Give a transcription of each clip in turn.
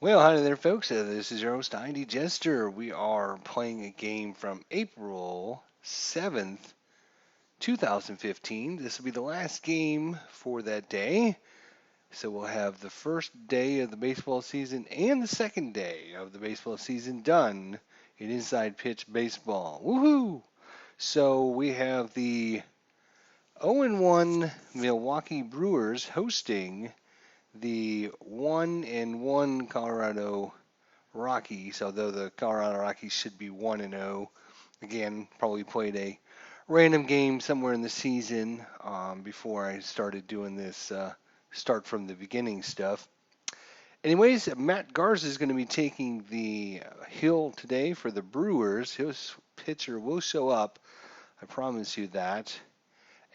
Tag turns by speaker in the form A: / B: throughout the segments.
A: Well, hi there, folks. This is your host, ID Jester. We are playing a game from April 7th, 2015. This will be the last game for that day. So we'll have the first day of the baseball season and the second day of the baseball season done in inside pitch baseball. Woohoo! So we have the 0-1 Milwaukee Brewers hosting the 1-1 Colorado Rockies, although the Colorado Rockies should be 1-0. Again, probably played a random game somewhere in the season before I started doing this start from the beginning stuff. Anyways, Matt Garza is going to be taking the hill today for the Brewers. His pitcher will show up. I promise you that.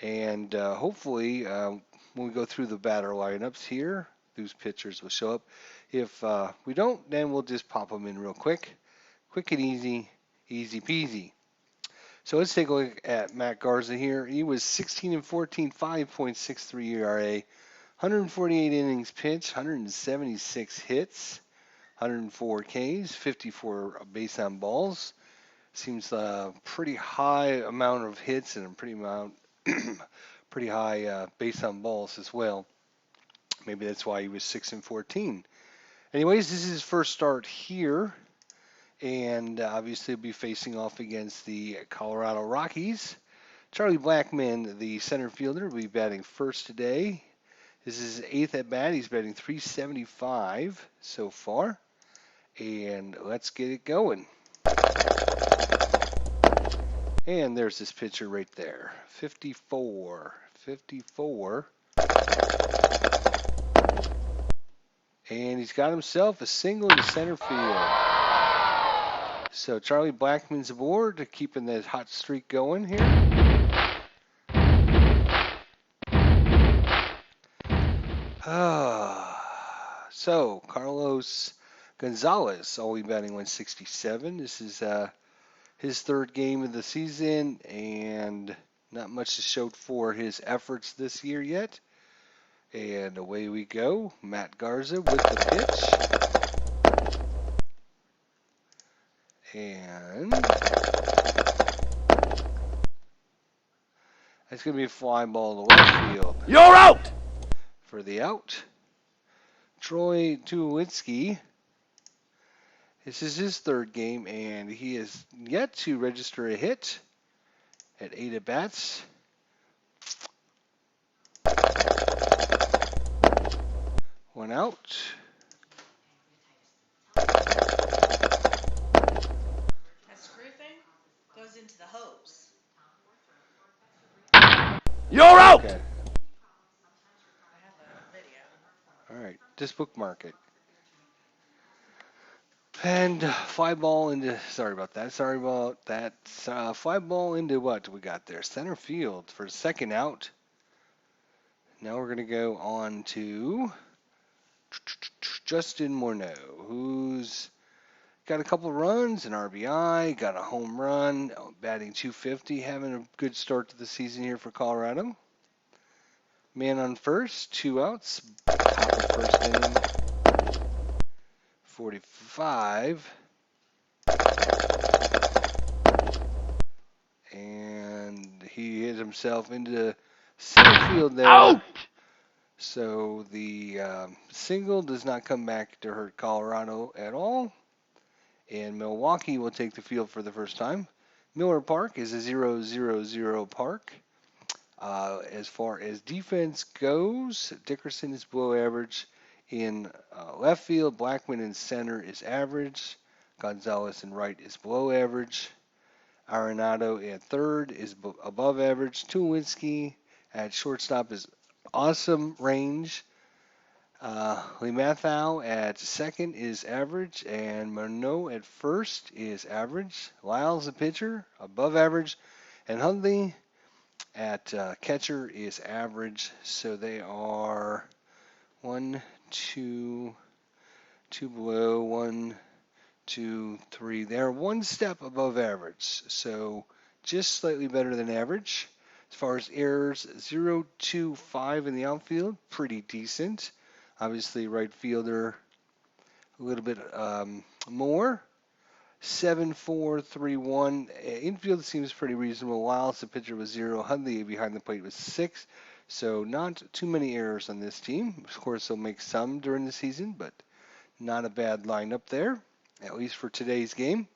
A: And hopefully, when we go through the batter lineups here, those pitchers will show up. If we don't, then we'll just pop them in real quick. Quick and easy, easy peasy. So let's take a look at Matt Garza here. He was 16 and 14, 5.63 ERA, 148 innings pitched, 176 hits, 104 Ks, 54 base on balls. Seems a pretty high amount of hits and a pretty high base on balls as well. Maybe that's why he was 6 and 14. Anyways, this is his first start here, and obviously he'll be facing off against the Colorado Rockies. Charlie Blackmon, the center fielder, will be batting first today. This is his eighth at bat. He's batting .375 so far, and let's get it going. And there's this pitcher right there, 54. And he's got himself a single to center field. So Charlie Blackmon's aboard, keeping that hot streak going here. So Carlos Gonzalez, only batting 167. This is his third game of the season, and not much to show for his efforts this year yet. And away we go. Matt Garza with the pitch. And that's going to be a fly ball to left field.
B: You're out!
A: For the out, Troy Tulowitzki. This is his third game, and he has yet to register a hit at 8 at-bats. One out.
C: That screw thing goes into the hose.
B: You're out!
A: Okay.
C: I have a video.
A: All right, just bookmark it. And fly ball into, sorry about that. Fly ball into what we got there? Center field for second out. Now we're going to go on to Justin Morneau, who's got a couple runs, an RBI, got a home run, batting .250, having a good start to the season here for Colorado. Man on first, 2 outs, top of first inning, 45. And he hit himself into center field there.
B: Out!
A: So the single does not come back to hurt Colorado at all. And Milwaukee will take the field for the first time. Miller Park is a 0-0-0 park. As far as defense goes, Dickerson is below average in left field. Blackmon in center is average. Gonzalez in right is below average. Arenado at third is above average. Tulowitzki at shortstop is awesome range. Limathau at second is average, and Morneau at first is average. Lyles, the pitcher, above average, and Hundley at catcher is average. So they are 1, 2 below, 1, 2, 3. They're one step above average, so just slightly better than average. As far as errors, 0, 2, 5 in the outfield, pretty decent. Obviously, right fielder a little bit more. 7-4-3-1. Infield seems pretty reasonable. Lyles, the pitcher, was 0. Hundley behind the plate was 6. So not too many errors on this team. Of course, they'll make some during the season, but not a bad lineup there, at least for today's game.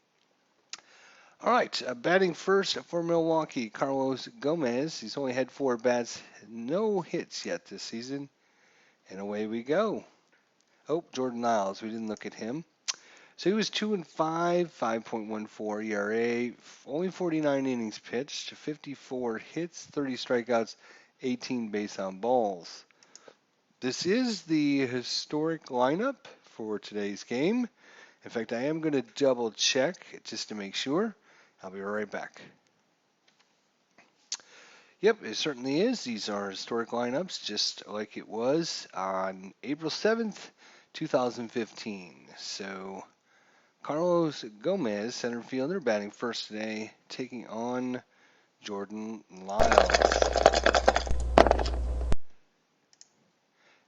A: All right, batting first for Milwaukee, Carlos Gomez. He's only had 4 bats, no hits yet this season. And away we go. Oh, Jordan Lyles. We didn't look at him. So he was 2-5, 5.14 ERA, only 49 innings pitched, 54 hits, 30 strikeouts, 18 base on balls. This is the historic lineup for today's game. In fact, I am going to double check just to make sure. I'll be right back. Yep, it certainly is. These are historic lineups, just like it was on April 7th, 2015. So Carlos Gomez, center fielder, batting first today, taking on Jordan Lyles.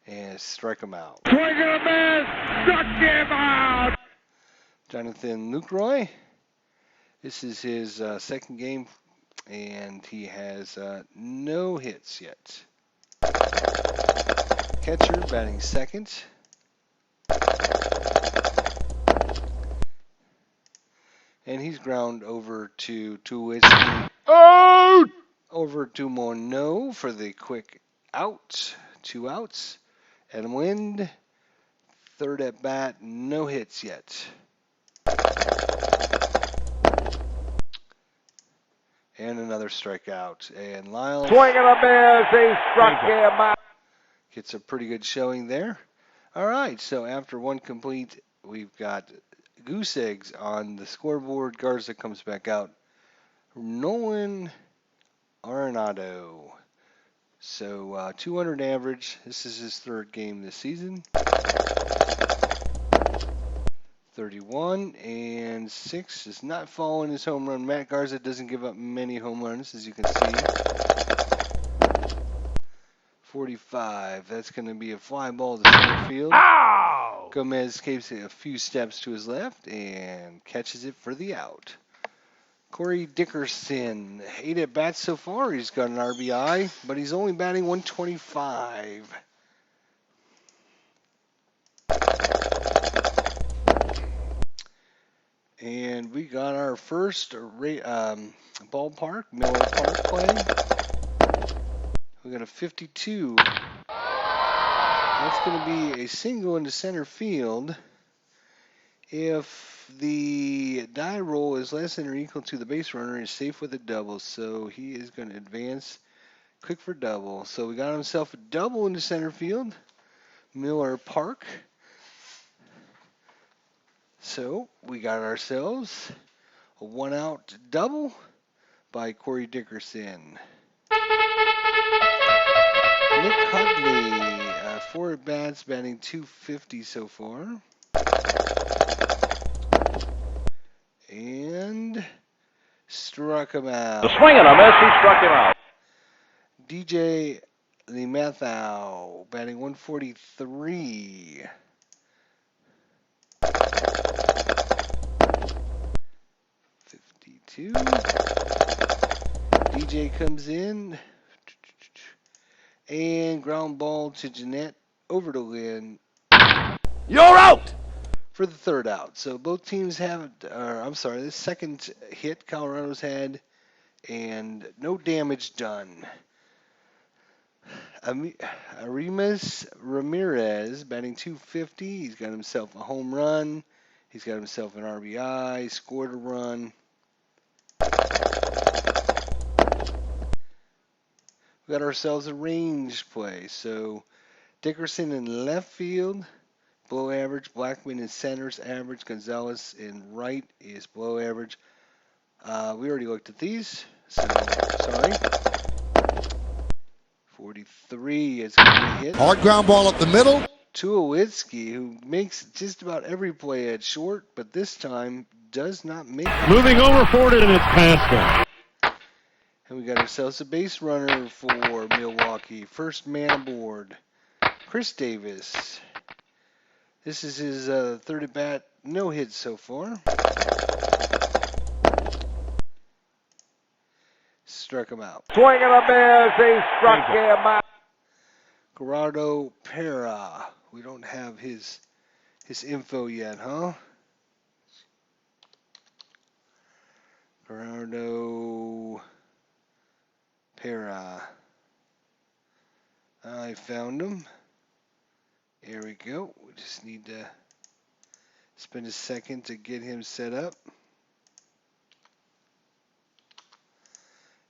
A: And strike him out.
B: Swing and a miss! Struck him out!
A: Jonathan Lucroy. This is his second game, and he has no hits yet. Catcher batting second. And he's ground over to Tulowitzki.
B: Out!
A: Over to Morneau for the quick out. 2 outs. And Wind, third at bat, no hits yet. And another strikeout. And Lyles
B: Swing and a miss! He struck him out!
A: gets a pretty good showing there. All right, so after one complete, we've got goose eggs on the scoreboard. Garza comes back out. Nolan Arenado. So 200 average. This is his third game this season. 31 and 6 is not following his home run. Matt Garza doesn't give up many home runs, as you can see. 45. That's going to be a fly ball to center field.
B: Ow!
A: Gomez takes a few steps to his left and catches it for the out. Corey Dickerson, 8 at bats so far. He's got an RBI, but he's only batting 125. And we got our first ballpark, Miller Park play. We got a 52. That's going to be a single into center field. If the die roll is less than or equal to the base runner, he's safe with a double. So he is going to advance quick for double. So we got himself a double into center field, Miller Park. So we got ourselves a 1-out double by Corey Dickerson. Nick Huntley, 4 at bats, batting 250 so far. And struck him out.
B: The swing and a miss, he struck him out.
A: DJ LeMathau, batting 143. DJ comes in and ground ball to Jeanette over to Lynn.
B: You're out!
A: For the third out. So both teams have, this second hit Colorado's had, and no damage done. Arimas Ramirez batting 250. He's got himself a home run. He's got himself an RBI, scored a run. We got ourselves a range play. So Dickerson in left field, below average. Blackman in center's average. Gonzalez in right is below average. We already looked at these, so sorry. 43 is going to be hit.
D: Hard ground ball up the middle.
A: Tulowitzki, who makes just about every play at short, but this time does not make it.
B: Moving over forward and it's past him.
A: And we got ourselves a base runner for Milwaukee. First man aboard, Chris Davis. This is his third at bat, no hits so far. Struck him out.
B: Swing and a miss. He struck him out.
A: Gerardo Pera. We don't have his info yet, huh? Gerardo Pera. I found him. Here we go. We just need to spend a second to get him set up.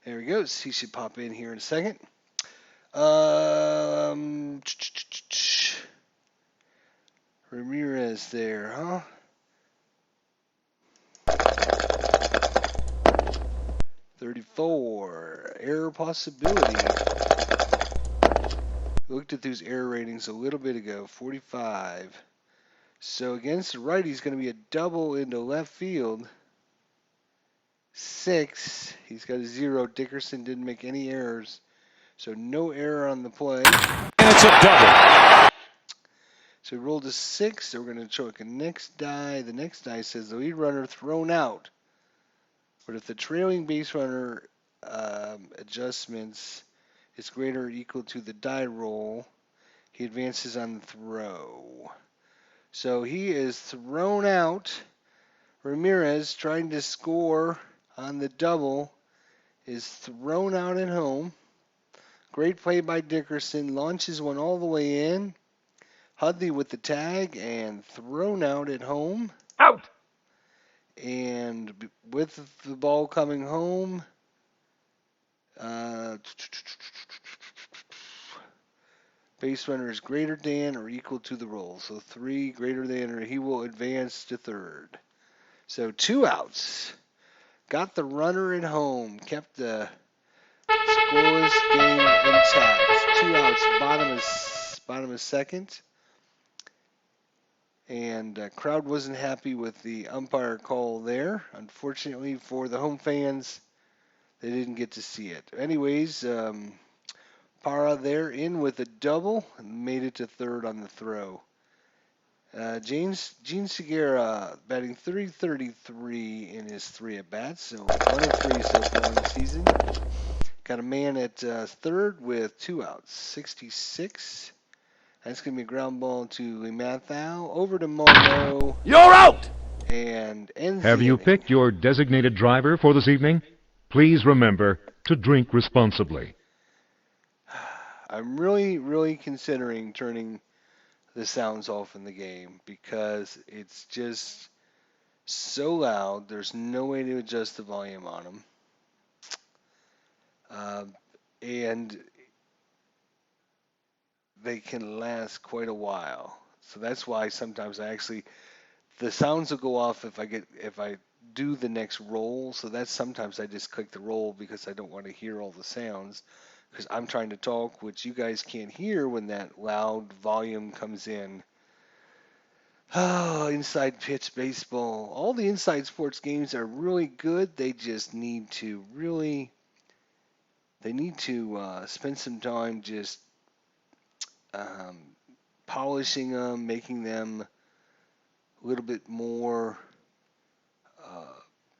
A: There he goes. He should pop in here in a second. Ramirez there, huh? $34. Error possibility. Looked at those error ratings a little bit ago. 45. So against the righty, he's going to be a double into left field. 6. He's got a 0. Dickerson didn't make any errors. So no error on the play.
B: And it's a double.
A: So we rolled a 6. So we're going to choke a next die. The next die says the lead runner thrown out. But if the trailing base runner adjustments is greater or equal to the die roll, he advances on the throw. So he is thrown out. Ramirez, trying to score on the double, is thrown out at home. Great play by Dickerson. Launches one all the way in. Hudley with the tag and thrown out at home.
B: Out.
A: And with the ball coming home, base runner is greater than or equal to the roll. So 3 greater than, or he will advance to third. So 2 outs. Got the runner at home. Kept the scoreless game intact. 2 outs. Bottom of second. And crowd wasn't happy with the umpire call there. Unfortunately for the home fans, they didn't get to see it. Anyways, Parra there in with a double and made it to third on the throw. Gene Segura batting .333 in his 3 at-bats, so 1 of 3 so far in the season. Got a man at third with 2 outs, 66. That's going to be a ground ball to Limathau. Over to Mono.
B: You're out.
A: And ends
D: Have
A: the
D: you
A: inning.
D: picked your designated driver for this evening? Please remember to drink responsibly.
A: I'm really considering turning the sounds off in the game because it's just so loud. There's no way to adjust the volume on them. And they can last quite a while. So that's why sometimes the sounds will go off if I do the next roll. So that's sometimes I just click the roll because I don't want to hear all the sounds because I'm trying to talk, which you guys can't hear when that loud volume comes in. Oh, inside pitch baseball. All the inside sports games are really good. They just need to spend some time just polishing them, making them a little bit more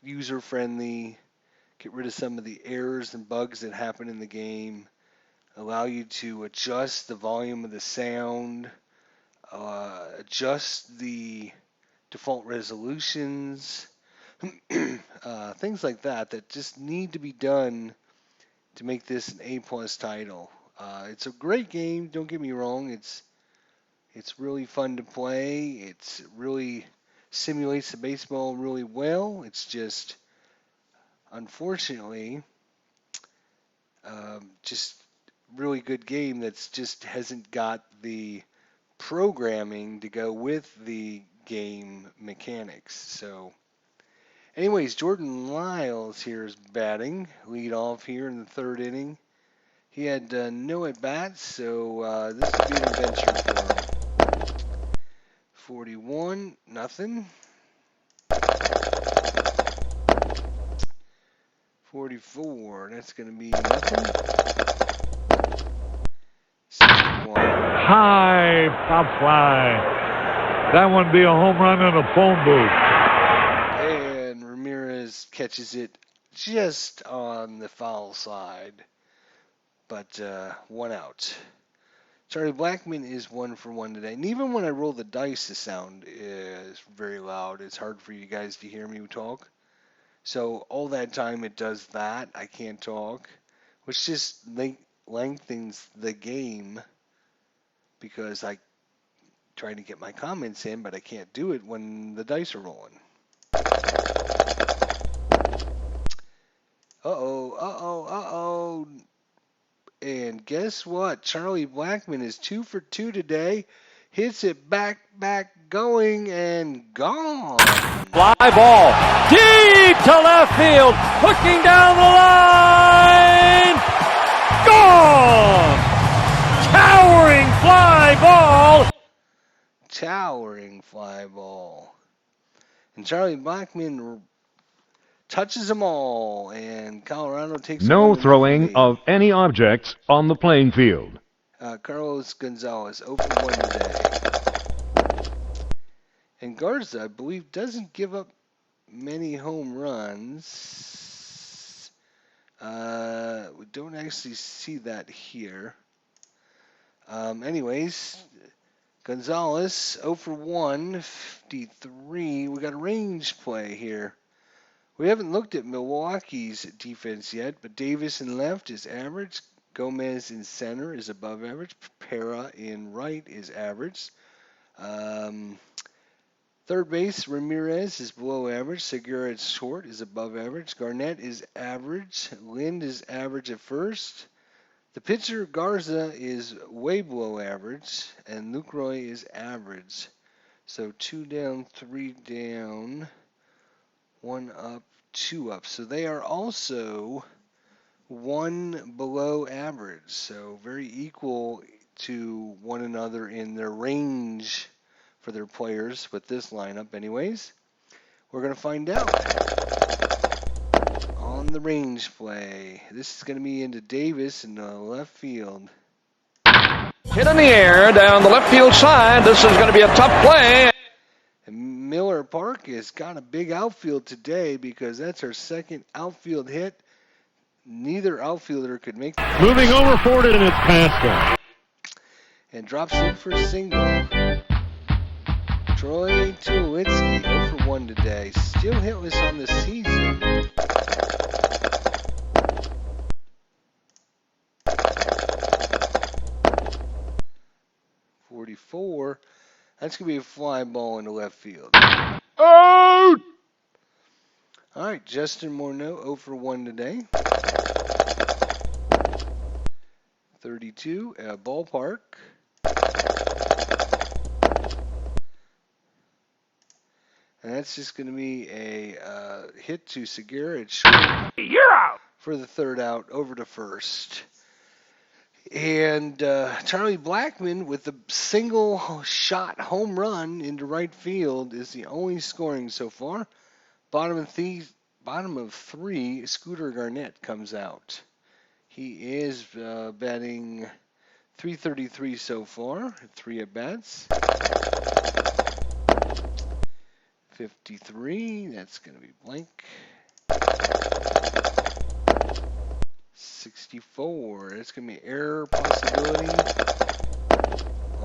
A: user-friendly, get rid of some of the errors and bugs that happen in the game, allow you to adjust the volume of the sound, adjust the default resolutions, things like that just need to be done to make this an A-plus title. It's a great game, don't get me wrong. It's really fun to play. It really simulates the baseball really well. It's just, unfortunately, just really good game that's just hasn't got the programming to go with the game mechanics. So, anyways, Jordan Lyles here is batting, lead off here in the 3rd inning. He had no at-bats, so this would be an adventure for him. 41, nothing. 44, that's going to be nothing. 61.
B: High, foul fly. That one be a home run in a phone booth.
A: And Ramirez catches it just on the foul side, but 1 out. Charlie Blackmon is 1 for 1 today. And even when I roll the dice, the sound is very loud. It's hard for you guys to hear me talk. So all that time it does that. I can't talk, which just lengthens the game because I try to get my comments in, but I can't do it when the dice are rolling. Uh-oh. And guess what? Charlie Blackmon is 2 for 2 today. Hits it back, going, and gone.
B: Fly ball. Deep to left field. Hooking down the line. Gone. Towering fly ball.
A: And Charlie Blackmon touches them all, and Colorado takes
D: No
A: 1-0
D: throwing
A: lead.
D: of any objects on the playing field.
A: Carlos Gonzalez 0 for 1 today. And Garza, I believe, doesn't give up many home runs. We don't actually see that here. Anyways, Gonzalez 0 for 1, 53. We got a range play here. We haven't looked at Milwaukee's defense yet, but Davis in left is average. Gomez in center is above average. Pera in right is average. Third base, Ramirez is below average. Segura at short is above average. Garnett is average. Lind is average at first. The pitcher, Garza, is way below average. And Lucroy is average. So 2 down, 3 down, 1 up, 2 up. So they are also 1 below average. So very equal to one another in their range for their players with this lineup anyways. We're going to find out on the range play. This is going to be into Davis in the left field.
B: Hit in the air down the left field side. This is going to be a tough play.
A: And Miller Park has got a big outfield today because that's our second outfield hit. Neither outfielder could make the
D: Moving over for it, and it's past him.
A: and drops in for a single. Troy Tulowitzki 0 for 1 today. Still hitless on the season. .44. That's going to be a fly ball into left field.
B: Out!
A: All right, Justin Morneau 0 for 1 today. 32 at ballpark. And that's just going to be a hit to Segura at short.
B: You're out!
A: For the third out, over to first. And Charlie Blackmon with the single shot home run into right field is the only scoring so far. Bottom of 3, Scooter Garnett comes out. He is batting .333 so far, 3 at bats. 53, that's going to be blank. 64, that's going to be error possibility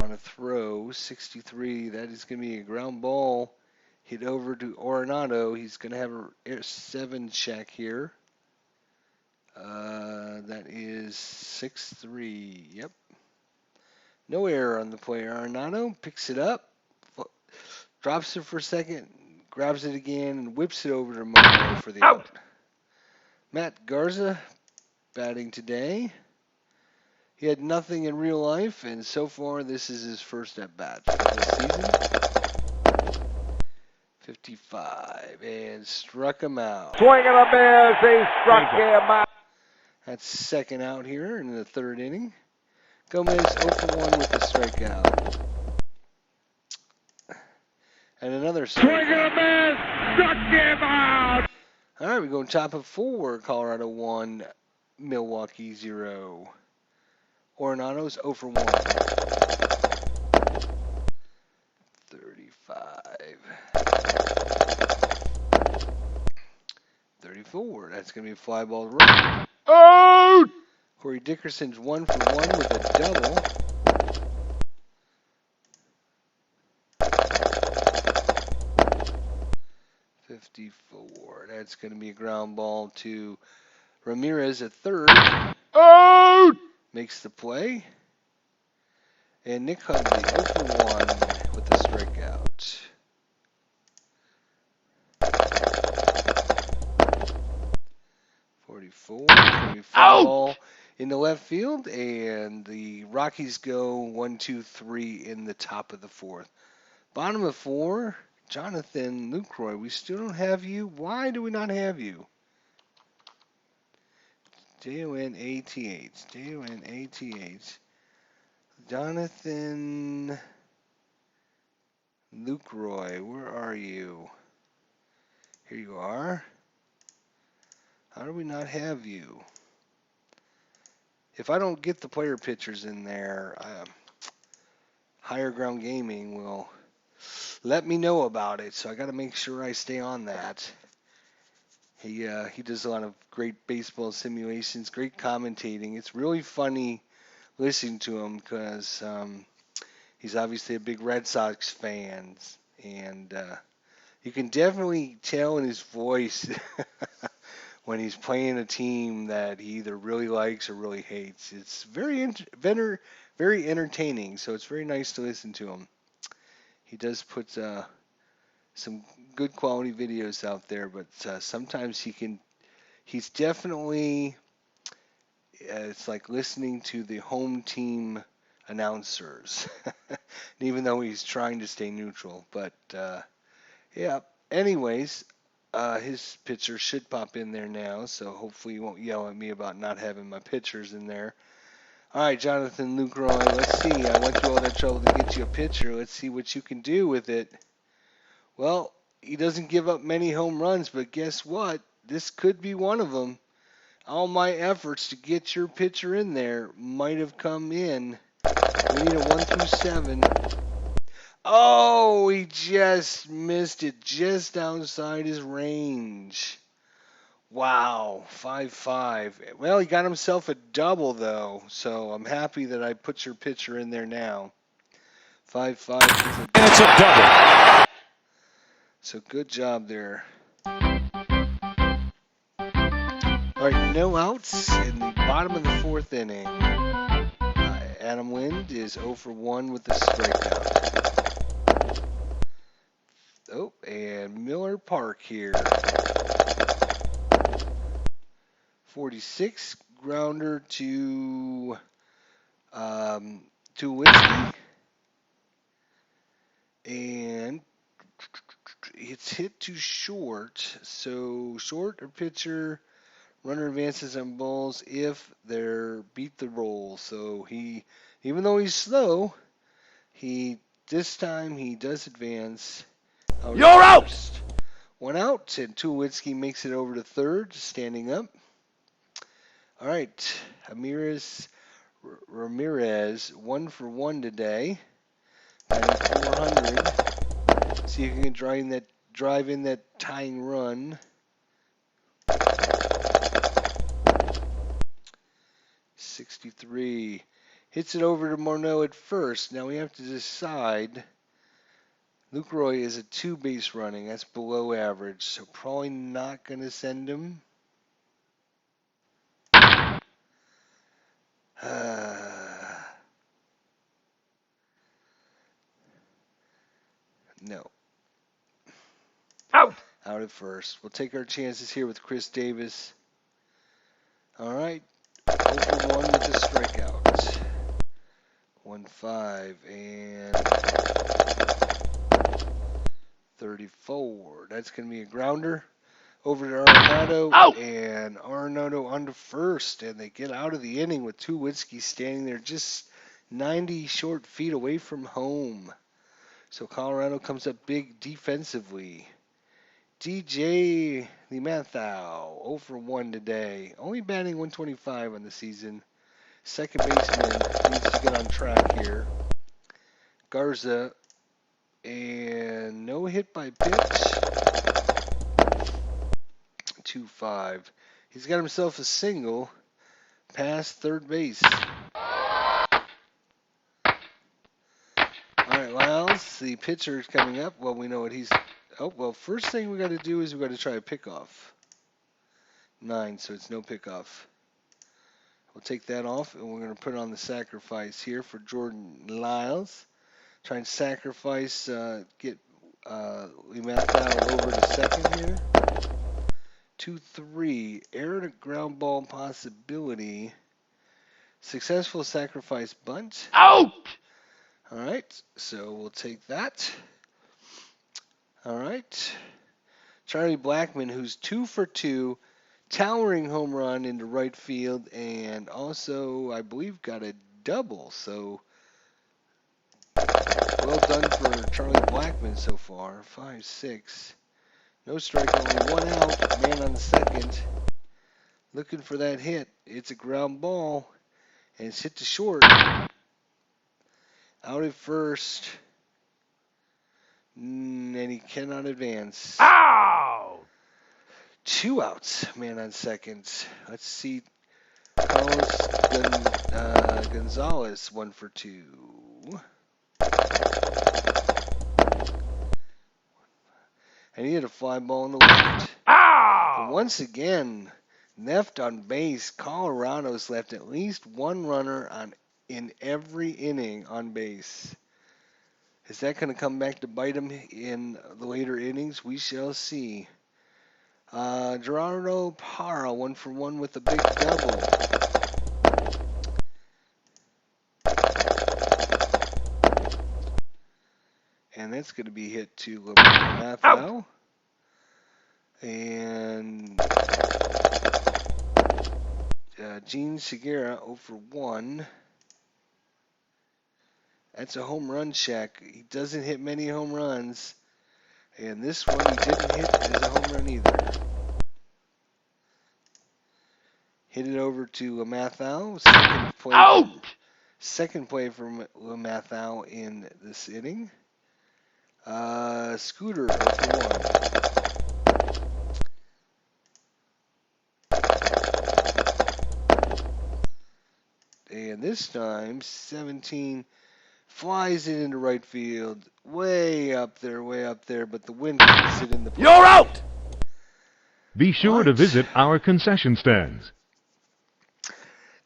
A: on a throw. 63, that is going to be a ground ball hit over to Arenado. He's going to have a 7 check here. That is 6-3, yep. No error on the play. Arenado picks it up, drops it for a second, grabs it again, and whips it over to Morneau for the out. Matt Garza batting today. He had nothing in real life, and so far this is his first at bat for this season. 55, and struck him out.
B: Swing and a miss. He struck him out.
A: That's second out here in the third inning. Gomez 0 for 1 with a strikeout. And another
B: Swing
A: strikeout.
B: and a miss. Struck him out.
A: All right, we go top of 4. Colorado 1, Milwaukee 0. Arenado's 0 for 1. 34. 34. That's going to be a fly ball right.
B: Out!
A: Corey Dickerson's 1 for 1 with a double. That's going to be a ground ball to Ramirez at third.
B: Out!
A: Makes the play. And Nick Hudley 0 for 1 with a strikeout. Foul ball in the left field, and the Rockies go 1-2-3 in the top of the fourth. Bottom of 4, Jonathan Lucroy. We still don't have you. Why do we not have you? Jonath. Jonath. Jonathan Lucroy, where are you? Here you are. How do we not have you? If I don't get the player pictures in there, Higher Ground Gaming will let me know about it. So I got to make sure I stay on that. He does a lot of great baseball simulations, great commentating. It's really funny listening to him because he's obviously a big Red Sox fan, and you can definitely tell in his voice when he's playing a team that he either really likes or really hates. It's very entertaining, so it's very nice to listen to him. He does put some good quality videos out there, but sometimes he's definitely, it's like listening to the home team announcers, even though he's trying to stay neutral. But yeah, anyways, his picture should pop in there now, so hopefully you won't yell at me about not having my pictures in there. All right, Jonathan Lucroy, let's see. I went through all that trouble to get you a picture. Let's see what you can do with it. Well, he doesn't give up many home runs, but guess what? This could be one of them. All my efforts to get your pitcher in there might have come in. We need a 1 through 7. Oh, he just missed it just outside his range. Wow, 5-5. Well, he got himself a double, though, so I'm happy that I put your pitcher in there now. 5-5 is a double.
B: And it's a double.
A: So good job there. All right, no outs in the bottom of the fourth inning. Adam Lind is 0 for 1 with the strikeout. Oh, and Miller Park here. 46 grounder to Whiskey. And it's hit too short. So short or pitcher, runner advances on balls if they're beat the roll. So even though he's slow, this time he does advance.
B: You're out!
A: 1 out, and Tulowitzki makes it over to third, standing up. All right, Ramirez 1 for 1 today, batting 400. See if you can drive in that tying run. 63. Hits it over to Morneau at first. Now we have to decide. Lucroy is a 2-base running. That's below average, so probably not going to send him. No.
B: Out!
A: Out at first. We'll take our chances here with Chris Davis. All right. 0 for 1 with the strikeout. 1-5 and 34. That's going to be a grounder over to Arenado.
B: Out!
A: And Arenado under first. And they get out of the inning with Tulowitzki standing there just 90 short feet away from home. So Colorado comes up big defensively. DJ Limathau, 0 for 1 today. Only batting 125 on the season. Second baseman needs to get on track here. Garza, and no no hit by pitch. 2-5. He's got himself a single past third base. All right, Lyles, the pitcher is coming up. Well, we know what he's. Oh, well, first thing we got to do is we got to try a pickoff. 9, so it's no pickoff. We'll take that off, and we're going to put on the sacrifice here for Jordan Lyles. Try and sacrifice, get Matthau over to second here. 2-3, error to ground ball possibility. Successful sacrifice bunt.
B: Out!
A: All right, so we'll take that. All right. Charlie Blackmon, who's 2 for 2, towering home run into right field, and also, I believe, got a double. So, well done for Charlie Blackmon so far. 5-6. No strike, only 1 out. Man on the second. Looking for that hit. It's a ground ball, and it's hit to short. Out at first. And he cannot advance.
B: Ow!
A: 2 outs, man on second. Let's see. Carlos Gonzalez, 1 for 2. And he hit a fly ball in the left.
B: Ow!
A: And once again, left on base. Colorado's left at least 1 runner in every inning on base. Is that going to come back to bite him in the later innings? We shall see. Gerardo Parra, 1 for 1 with a big double. And that's going to be hit to Matthau. And Gene Segura, 0 for 1. That's a home run check. He doesn't hit many home runs. And this one he didn't hit as a home run either. Hit it over to Matthau. Second play for Matthau in this inning. Scooter 0 for 1. And this time, 17 flies it into right field. Way up there, but the wind keeps it in the plate.
B: You're out!
D: Be sure to visit our concession stands.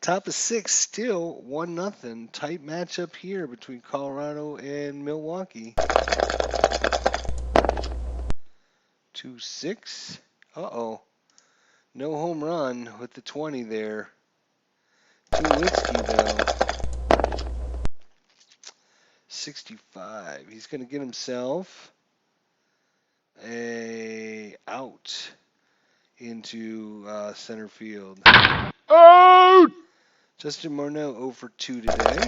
A: Top of 6, still 1-0. Tight matchup here between Colorado and Milwaukee. 2-6. Uh-oh. No home run with the 20 there. Tulowitzki, though. 65. He's going to get himself a out into center field.
B: Out!
A: Justin Morneau 0 for 2 today.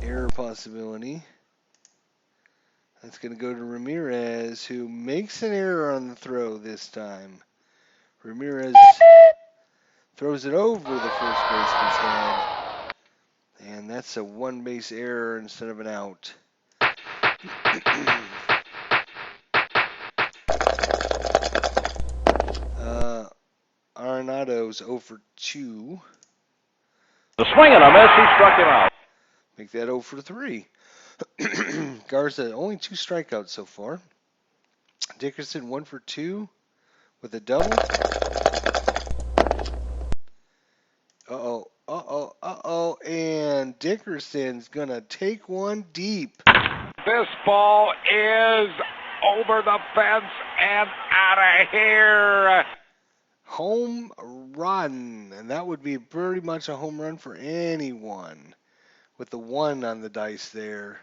A: Error possibility. That's going to go to Ramirez, who makes an error on the throw this time. Ramirez throws it over the first baseman's head. And that's a 1-base error instead of an out. Arenado's 0 for 2.
B: The swing and a miss, he struck him out.
A: Make that 0 for 3. Garza, only 2 strikeouts so far. Dickerson 1 for 2 with a double. And Dickerson's going to take one deep.
B: This ball is over the fence and out of here.
A: Home run. And that would be pretty much a home run for anyone with the 1 on the dice there.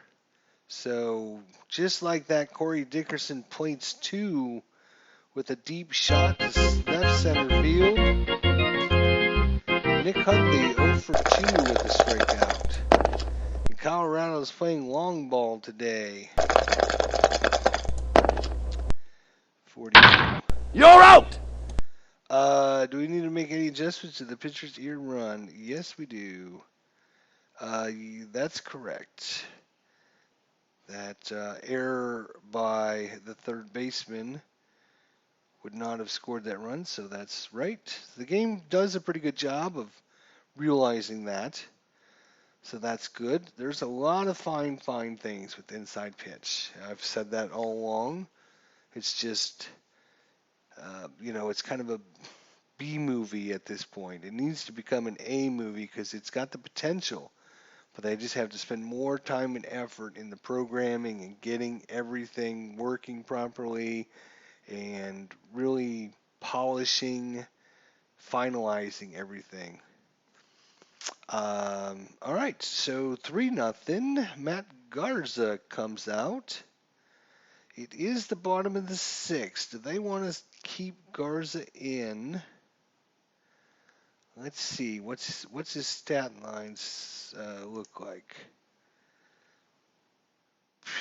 A: So just like that, Corey Dickerson plates 2 with a deep shot to left center field. Nick Hundley 0 for 2 with a strikeout. And Colorado's playing long ball today. 42.
B: You're out!
A: Do we need to make any adjustments to the pitcher's ear run? Yes, we do. That's correct. That error by the third baseman would not have scored that run, so that's right. The game does a pretty good job of realizing that, so that's good. There's a lot of fine things with inside pitch. I've said that all along. It's just, it's kind of a B movie at this point. It needs to become an A movie because it's got the potential, but they just have to spend more time and effort in the programming and getting everything working properly and really polishing, finalizing everything. All right, so 3-0. Matt Garza comes out. It is the bottom of the sixth. Do they want to keep Garza in? Let's see. What's his stat lines look like?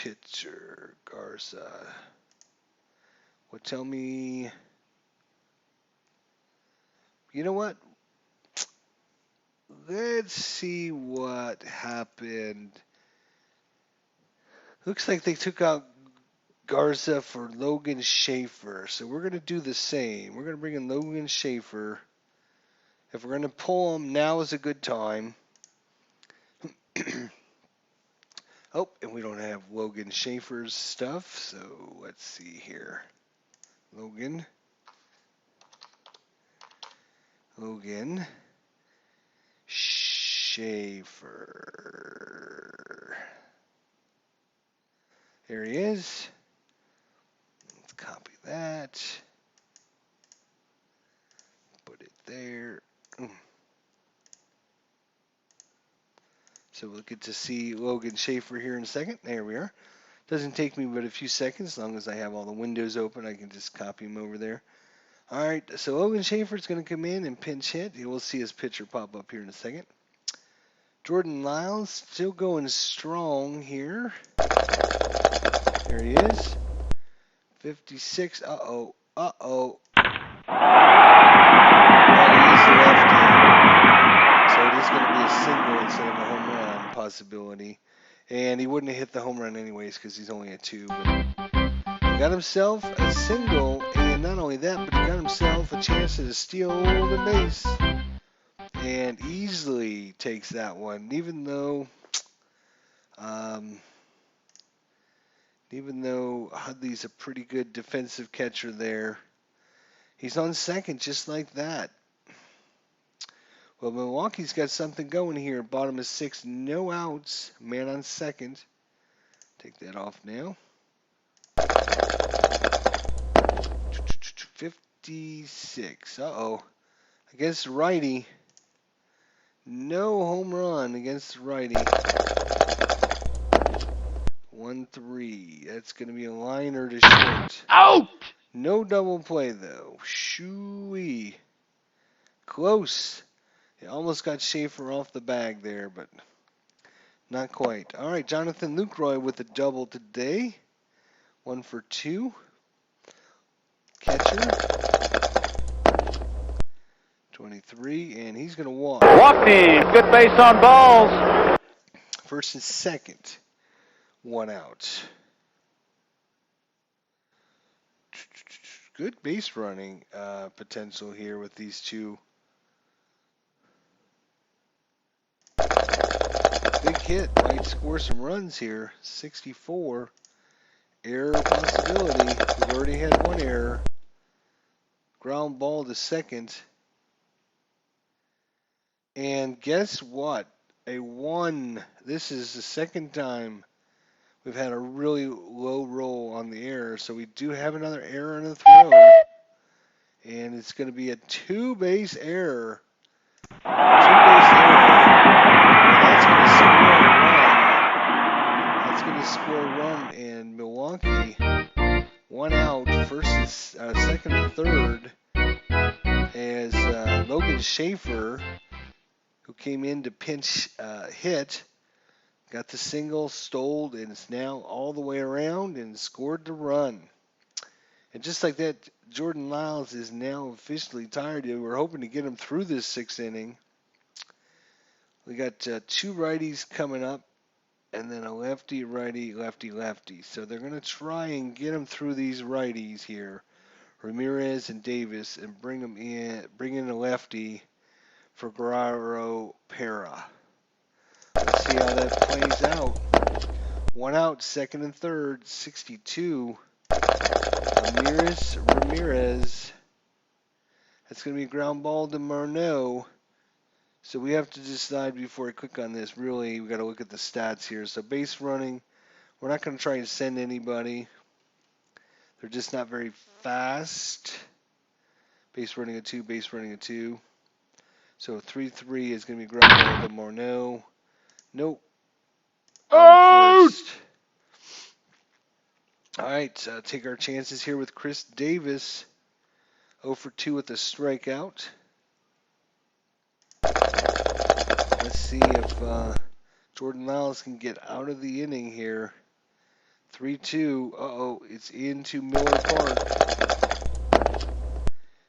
A: Pitcher Garza. Well, tell me. You know what? Let's see what happened. Looks like they took out Garza for Logan Schaefer. So we're going to do the same. We're going to bring in Logan Schaefer. If we're going to pull him, now is a good time. Oh, and we don't have Logan Schaefer's stuff. So let's see here. Logan Schaefer. There he is. Let's copy that. Put it there. So we'll get to see Logan Schaefer here in a second. There we are. Doesn't take me but a few seconds. As long as I have all the windows open, I can just copy him over there. All right, so Logan Schaefer's going to come in and pinch hit. We'll see his pitcher pop up here in a second. Jordan Lyles still going strong here. There he is. 56. Uh-oh. Uh-oh. He's a lefty. So it is going to be a single instead of a home run possibility. And he wouldn't have hit the home run anyways because he's only a 2. But he got himself a single, and not only that, but he got himself a chance to steal the base. And easily takes that one, even though Hudley's a pretty good defensive catcher there. He's on second just like that. Well, Milwaukee's got something going here. Bottom of 6, no outs. Man on second. Take that off now. 56. Uh-oh. Against the righty. No home run against the righty. 1-3. That's going to be a liner to short.
B: Out!
A: No double play, though. Shoo-wee. Close. He almost got Schaefer off the bag there, but not quite. All right, Jonathan Lucroy with a double today. 1 for 2. Catcher. 23, and he's going to walk.
B: Walking, good base on balls.
A: First and second. 1 out. Good base running potential here with these two. Big hit, might score some runs here. 64. Error possibility. We've already had 1 error. Ground ball to second. And guess what? A 1. This is the second time we've had a really low roll on the error. So we do have another error in the throw. And it's going to be a 2-base error. 2-base error. That's going to score a run. And Milwaukee, 1 out, second and third, as Logan Schaefer, who came in to pinch hit, got the single, stole, and it's now all the way around and scored the run. And just like that, Jordan Lyles is now officially tired. We were hoping to get him through this 6th inning. We got 2 righties coming up, and then a lefty, righty, lefty, lefty. So they're going to try and get them through these righties here, Ramirez and Davis, and bring in a lefty for Guerrero Para. Let's see how that plays out. 1 out, second and third, 62. Ramirez. That's going to be a ground ball to Marneau. So we have to decide before I click on this. Really, we got to look at the stats here. So base running, we're not going to try and send anybody. They're just not very fast. Base running a 2, base running a 2. So 3-3 is going to be ground ball to Marneau. Nope. On first. All right, take our chances here with Chris Davis. 0 for 2 with a strikeout. Let's see if Jordan Lyles can get out of the inning here. 3-2. Uh-oh, it's into Miller Park.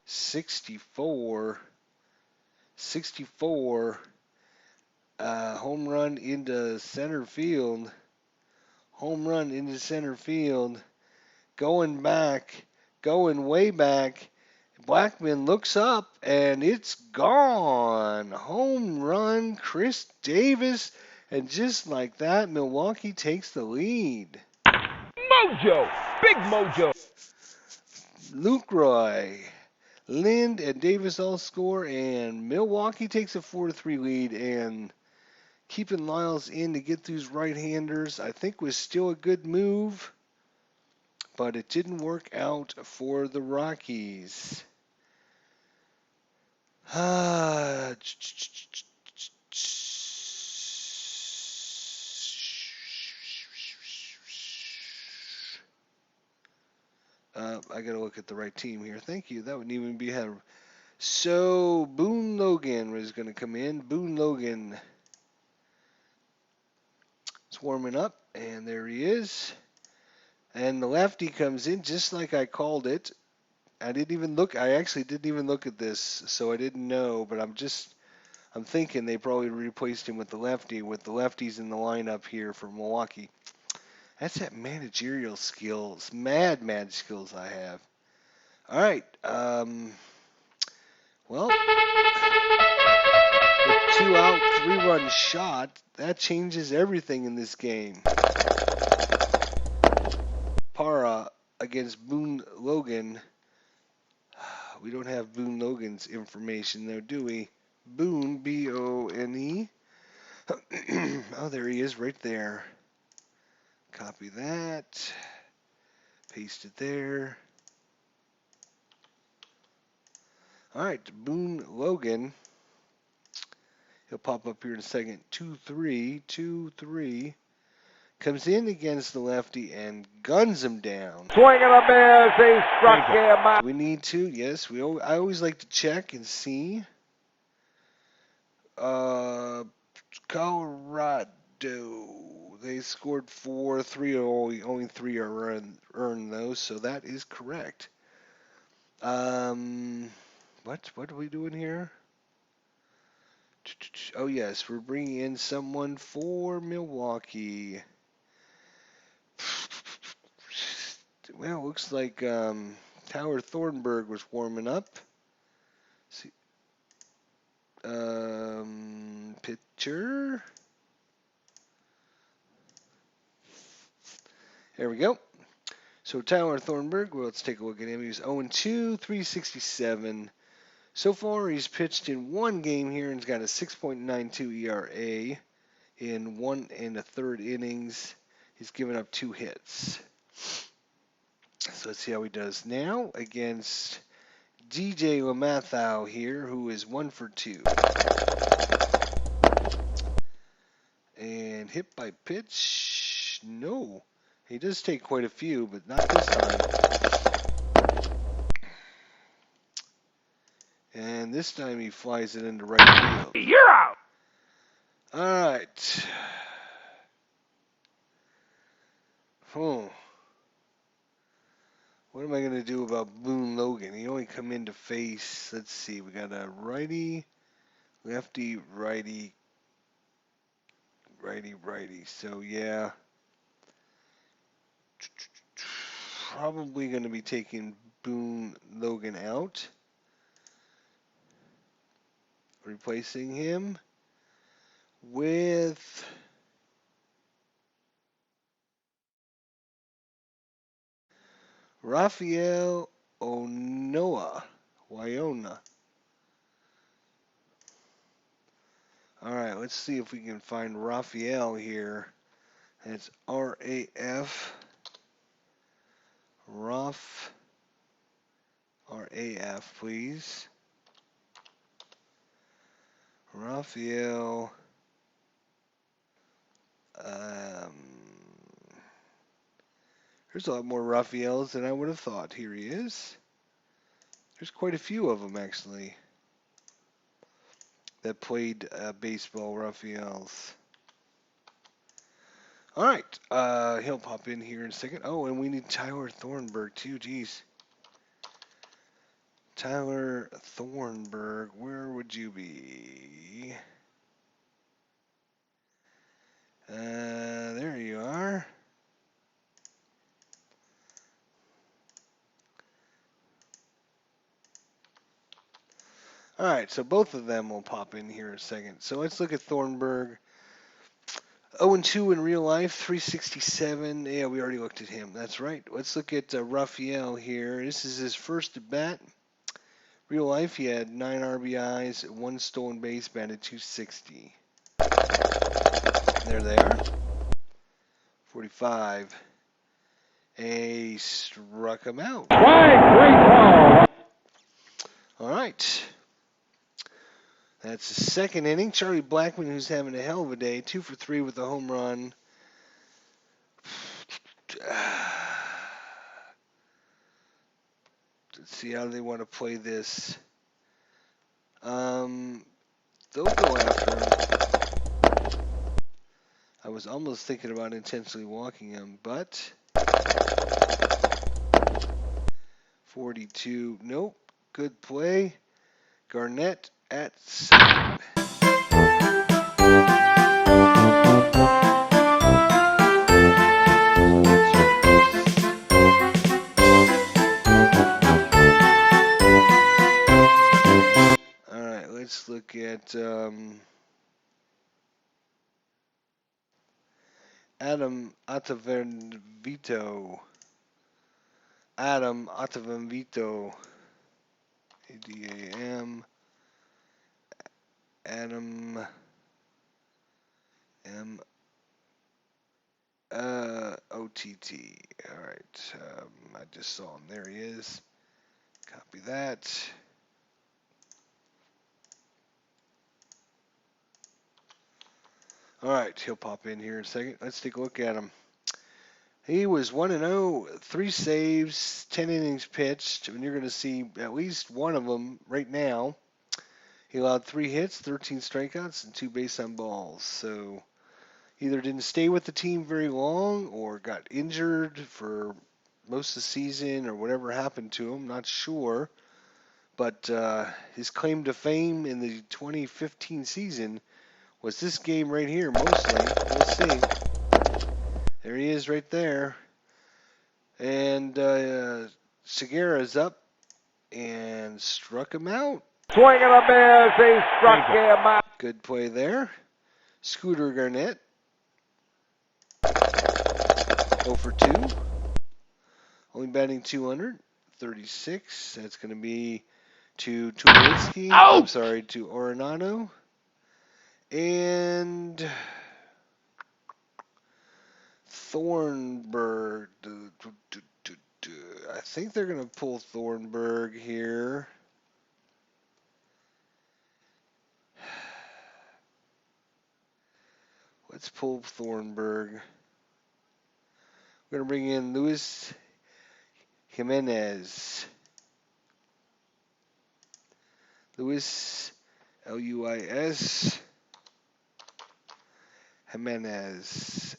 A: 64. Home run into center field. Going back. Going way back. Blackman looks up, and it's gone. Home run, Chris Davis. And just like that, Milwaukee takes the lead.
B: Mojo! Big mojo!
A: Lucroy, Lind, and Davis all score, and Milwaukee takes a 4-3 lead. And keeping Lyles in to get these right-handers, I think, was still a good move, but it didn't work out for the Rockies. I gotta look at the right team here. Thank you. That wouldn't even be had. So Boone Logan was gonna come in. Boone Logan is warming up, and there he is. And the lefty comes in just like I called it. I actually didn't even look at this, so I didn't know, but I'm thinking they probably replaced him with the lefty, with the lefties in the lineup here for Milwaukee. That's that managerial skills, mad skills I have. All right, well, with 2 out, 3-run shot, that changes everything in this game. Para against Boone Logan. We don't have Boone Logan's information though, do we? Boone, B-O-N-E. Oh, there he is right there. Copy that. Paste it there. All right, Boone Logan. He'll pop up here in a second. 2-3, 2-3. Comes in against the lefty and guns him down.
B: Swing and a miss. He struck him out.
A: We need to, yes. I always like to check and see. Colorado. They scored 4-3. Only 3 are earned those, so that is correct. What are we doing here? Oh yes, we're bringing in someone for Milwaukee. Well, looks like Tyler Thornburg was warming up. See, pitcher. There we go. So Tyler Thornburg, well, let's take a look at him. He was 0-2, 367. So far, he's pitched in 1 game here and he's got a 6.92 ERA in 1 1/3 innings. He's given up 2 hits. So let's see how he does now against DJ LeMahieu here, who is 1 for 2. And hit by pitch, no. He does take quite a few, but not this time. And this time he flies it into right field.
B: You're out.
A: All right. Oh. What am I going to do about Boone Logan? He only come in to face, let's see, we got a righty, lefty, righty, righty. So, yeah. Probably going to be taking Boone Logan out. Replacing him with Rafael Wyona. All right, let's see if we can find Rafael here. It's R-A-F. R-A-F, please. Rafael. There's a lot more Rafaels than I would have thought. Here he is. There's quite a few of them, actually, that played baseball, Rafaels. All right, he'll pop in here in a second. Oh, and we need Tyler Thornburg, too. Jeez. Tyler Thornburg, where would you be? There you are. All right, so both of them will pop in here in a second. So let's look at Thornburg. 0-2 in real life, 367. Yeah, we already looked at him. That's right. Let's look at Rafael here. This is his first at bat. Real life, he had 9 RBIs, 1 stolen base, batted .260. There they are. 45. A struck him out.
B: Great call.
A: All right. That's the second inning. Charlie Blackmon, who's having a hell of a day, 2 for 3 with a home run. Let's see how they want to play this. They'll go after him. I was almost thinking about intentionally walking him, but 42. Nope. Good play. Garnett at second. All right, let's look at Adam Ottaviano. A-D-A-M. Adam M. O-T-T. All right. I just saw him. There he is. Copy that. All right. He'll pop in here in a second. Let's take a look at him. He was 1-0, 3 saves, 10 innings pitched, and you're going to see at least one of them right now. He allowed 3 hits, 13 strikeouts, and 2 base on balls. So either didn't stay with the team very long or got injured for most of the season or whatever happened to him. Not sure. But his claim to fame in the 2015 season was this game right here, mostly. We'll see. There he is right there. And Segura's up and struck him out.
B: Swing and a miss. He struck him out.
A: Good play there. Scooter Garnett. 0 for 2. Only batting 200. 36. That's going to be to Tulowitzki. I'm sorry, to Arenado. And Thornburg. I think they're going to pull Thornburg here. Let's pull Thornburg. We're going to bring in Luis Jimenez. Luis, L-U-I-S. Jimenez,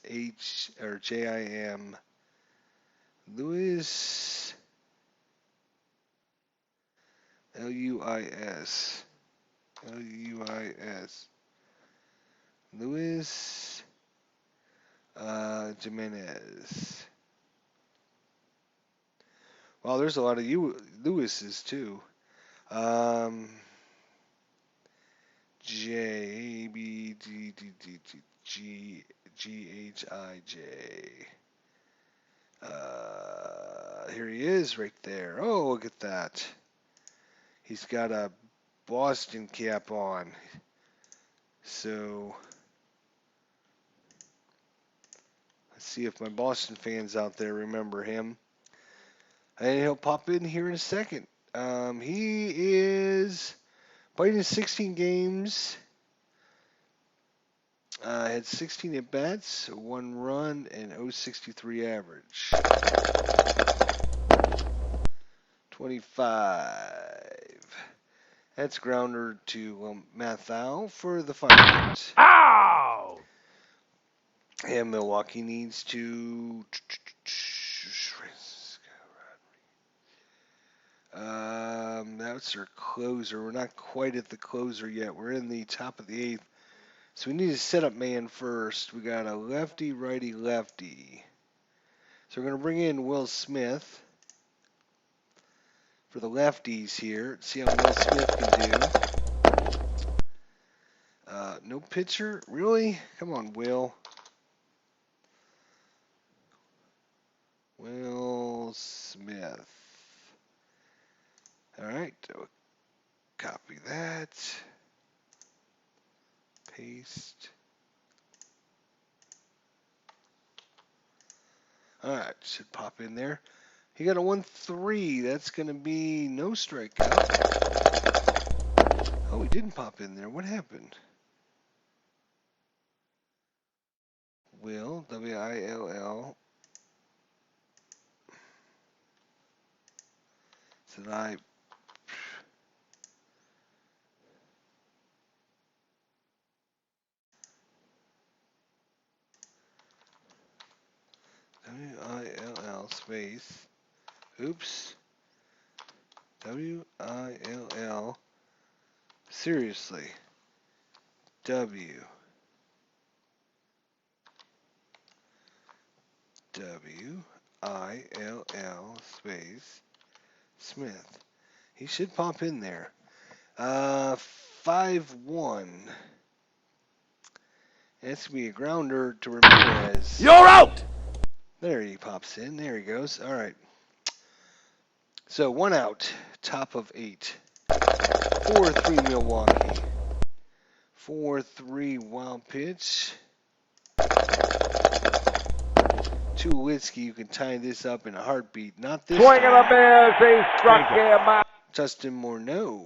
A: J-I-M. Luis, L-U-I-S. Luis Jimenez. Well, there's a lot of Lewis's too. J B D D D D G G H I J. Here he is right there. Oh, look at that. He's got a Boston cap on. So let's see if my Boston fans out there remember him. And he'll pop in here in a second. He is played in 16 games. Had 16 at bats, 1 run, and 0.63 average. 25. That's grounder to Mathau for the final.
B: Ow!
A: And Milwaukee needs to. That's our closer. We're not quite at the closer yet. We're in the top of the 8th. So we need a setup man first. We got a lefty, righty, lefty. So we're going to bring in Will Smith for the lefties here. See how Will Smith can do. No pitcher? Really? Come on, Will. Will Smith. All right. Copy that. Paste. All right. Should pop in there. He got a 1-3. That's going to be no strikeout. Oh, he didn't pop in there. What happened? Will, W-I-L-L. So I W-I-L-L space. Oops. W-I-L-L. Seriously. W. W-I-L-L space Smith. He should pop in there. 5-1. That's going to be a grounder to Ramirez.
B: You're out!
A: There he pops in. There he goes. All right. So 1 out. Top of 8. 4-3 Milwaukee. 4-3 wild pitch. Tulowitzki, you can tie this up in a heartbeat. Not this
B: Swing and a
A: time.
B: miss. He struck him out.
A: Justin Morneau.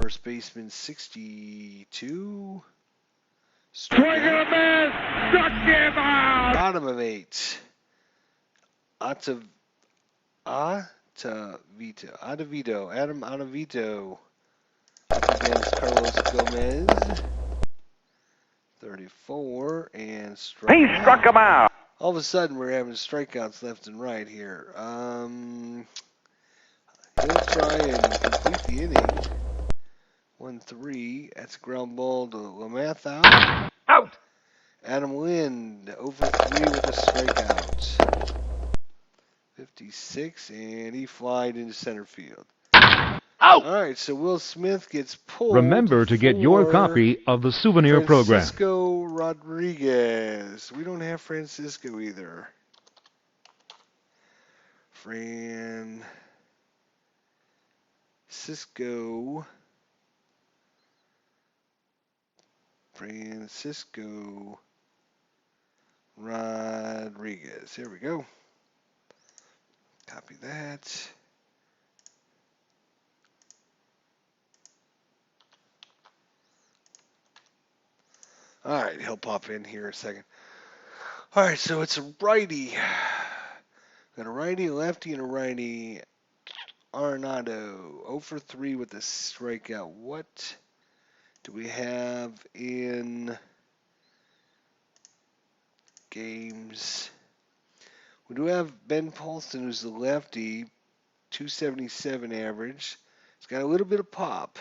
A: First baseman, 62.
B: Swing and a miss. Struck him out.
A: Bottom of 8. Adam Ottavito up against Carlos Gomez. 34 and strike.
B: He struck him out.
A: All of a sudden, we're having strikeouts left and right here. He'll try and complete the inning. 1-3. That's a ground ball to Lamathau.
B: Out.
A: Adam Lind over 3 with a strikeout. 56, and he flied into center field.
B: Out.
A: All right, so Will Smith gets pulled.
D: Remember to get your
A: for
D: copy of the souvenir program.
A: Francisco Rodriguez. We don't have Francisco either. Francisco Rodriguez. Here we go. Copy that. All right, he'll pop in here in a second. All right, so it's a righty. Got a righty, a lefty, and a righty. Arenado, 0 for 3 with a strikeout. What do we have in games? We do have Ben Paulson, who's the lefty, 277 average. He's got a little bit of pop.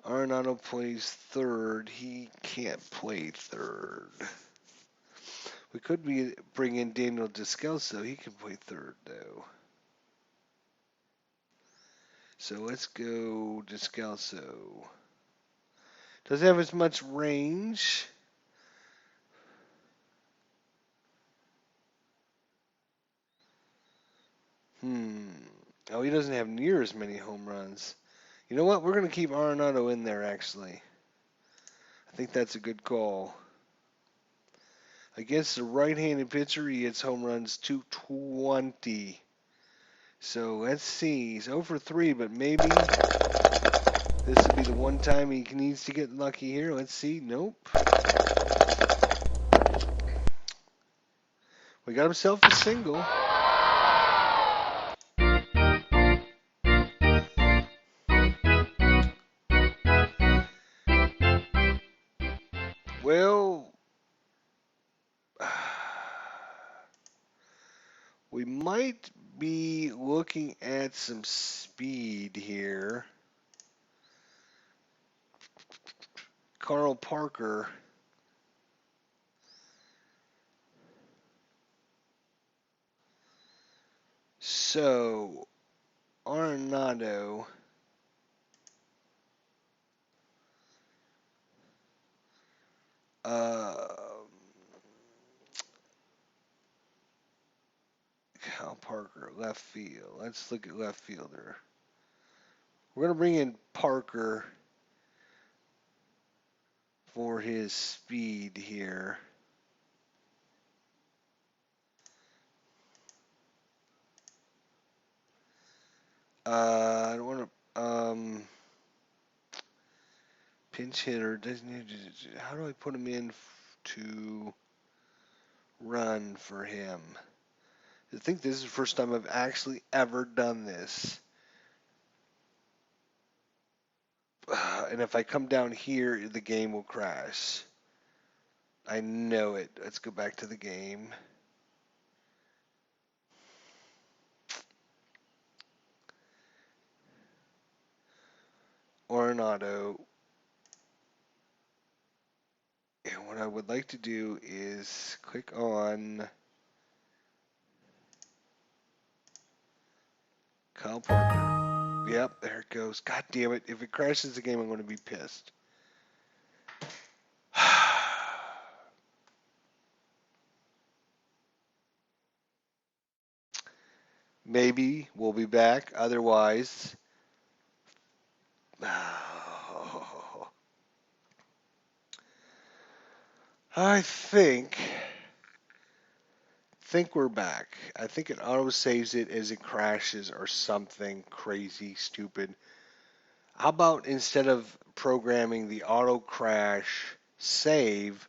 A: Arenado plays third. He can't play third. We could bring in Daniel Descalso. He can play third, though. So let's go Descalso. Doesn't have as much range. Oh, he doesn't have near as many home runs. You know what? We're going to keep Arenado in there, actually. I think that's a good call. Against the right-handed pitcher, he hits home runs 220. So let's see. He's 0 for 3, but maybe this will be the one time he needs to get lucky here. Let's see. Nope. We got himself a single. Well, we might be looking at some speed here. Carl Parker. So, Arenado. Cal Parker, left field. Let's look at left fielder. We're going to bring in Parker for his speed here. I don't want to. Pinch hitter. How do I put him in to run for him? I think this is the first time I've actually ever done this. And if I come down here, the game will crash. I know it. Let's go back to the game. Arenado. And what I would like to do is click on Kyle Parker. Yep, there it goes. God damn it. If it crashes the game, I'm going to be pissed. Maybe we'll be back. Otherwise, I think we're back. I think it auto saves it as it crashes or something crazy stupid. How about instead of programming the auto crash save,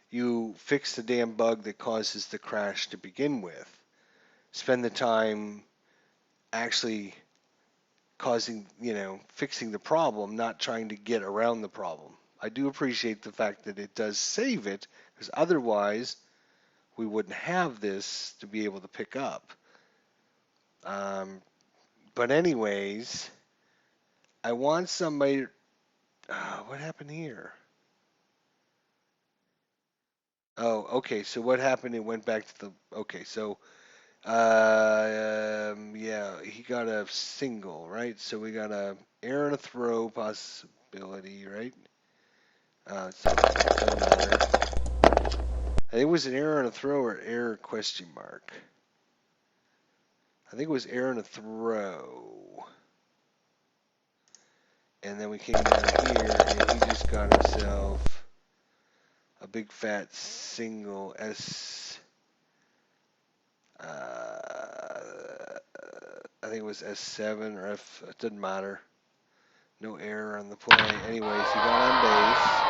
A: you fix the damn bug that causes the crash to begin with? Spend the time actually fixing the problem, not trying to get around the problem. I do appreciate the fact that it does save it, because otherwise we wouldn't have this to be able to pick up. But anyways, I want somebody. What happened here? Oh, okay. So what happened? It went back to the. Okay, so yeah, he got a single, right? So we got a error and a throw possibility, right? So it doesn't matter. I think it was an error and a throw or error question mark. I think it was error and a throw. And then we came down here and he just got himself a big fat single S. I think it was S7 or F. It doesn't matter. No error on the play. Anyways, he got on base.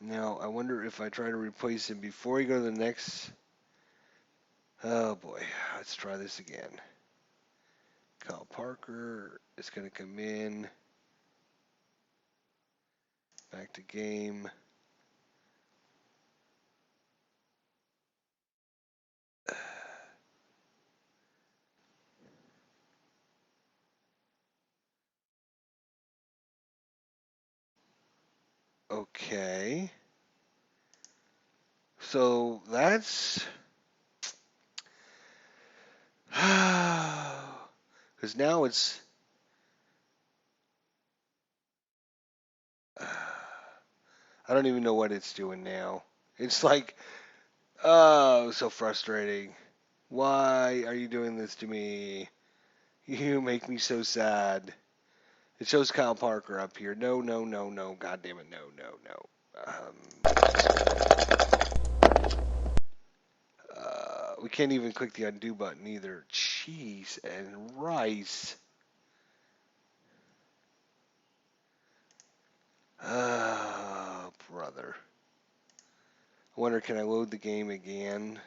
A: Now, I wonder if I try to replace him before he go to the next. Oh boy, let's try this again. Kyle Parker is going to come in. Back to game. Okay. So that's because now it's I don't even know what it's doing now. It's like, oh, so frustrating. Why are you doing this to me? You make me so sad. It shows Kyle Parker up here. No, no, no, no. God damn it. No, no, no. We can't even click the undo button either. Cheese and rice. Oh, brother. I wonder, can I load the game again?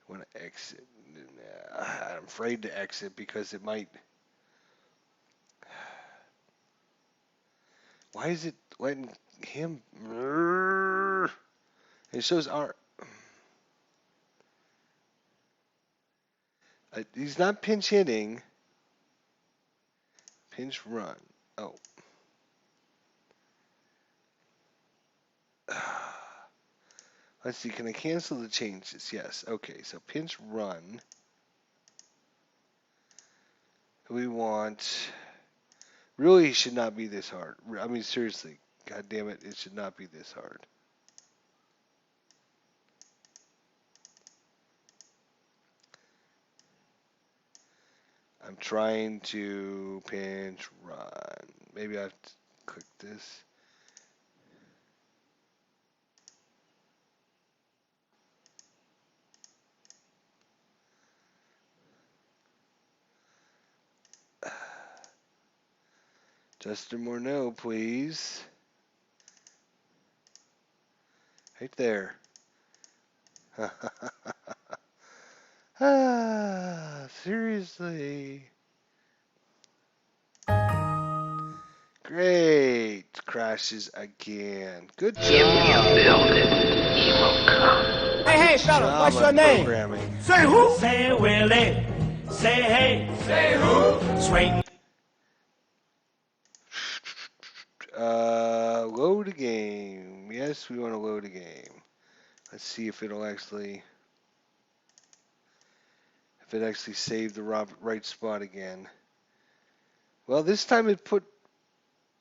A: I want to exit. I'm afraid to exit because it might. Why is it letting him? It shows our. He's not pinch hitting. Pinch run. Oh. Let's see. Can I cancel the changes? Yes. Okay. So pinch run. We want. Really, it should not be this hard. I mean, seriously. God damn it. It should not be this hard. I'm trying to pinch run. Maybe I have to click this. Justin Morneau, please. Right there. Seriously. Great. Crashes again. Good job.
E: If you build it, he will come.
F: Hey, fella, what's your name?
A: Programming.
F: Say who? Say Willie. Say hey. Say who? Swing.
A: Load a game. Yes, we want to load a game. Let's see if it'll actually saved the right spot again. Well, this time it put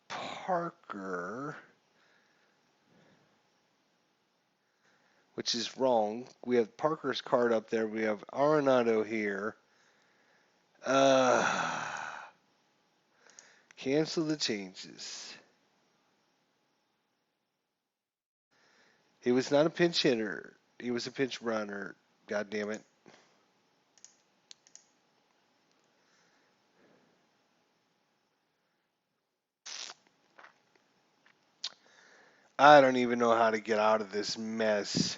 A: Parker, which is wrong. We have Parker's card up there. We have Arenado here. Cancel the changes. He was not a pinch hitter. He was a pinch runner. God damn it. I don't even know how to get out of this mess.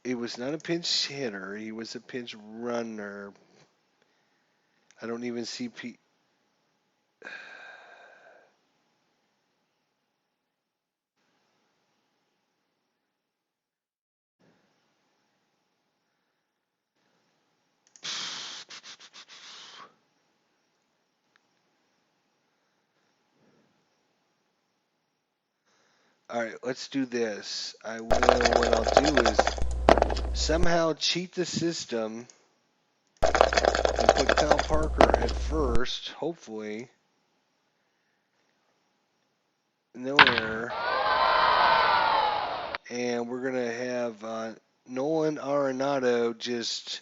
A: He was not a pinch hitter. He was a pinch runner. I don't even see All right, let's do this. What I'll do is somehow cheat the system and put Kyle Parker at first, hopefully. No error. And we're going to have Nolan Arenado just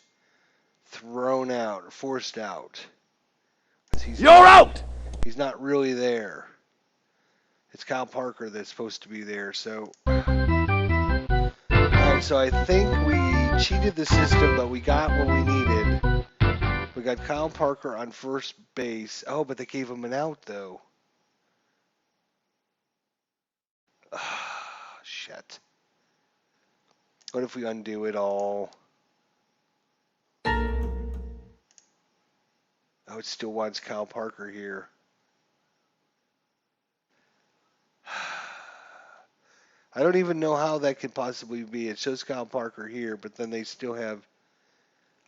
A: thrown out or forced out.
F: You're out!
A: He's not really there. It's Kyle Parker that's supposed to be there. So, all right, so I think we cheated the system, but we got what we needed. We got Kyle Parker on first base. Oh, but they gave him an out, though. Shit. What if we undo it all? Oh, it still wants Kyle Parker here. I don't even know how that could possibly be. It shows Kyle Parker here, but then they still have.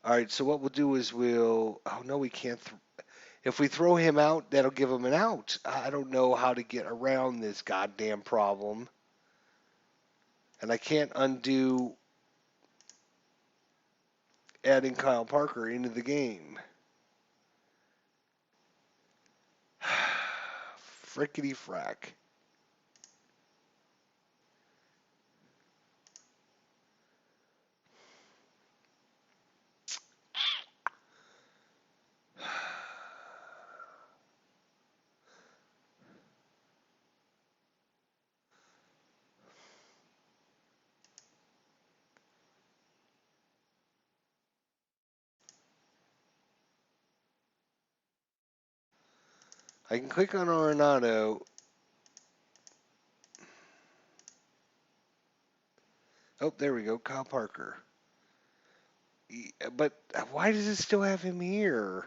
A: All right, so what we'll do is oh no, we can't. If we throw him out, that'll give him an out. I don't know how to get around this goddamn problem. And I can't undo adding Kyle Parker into the game. Frickety frack. I can click on Arenado. Oh, there we go, Kyle Parker. But why does it still have him here?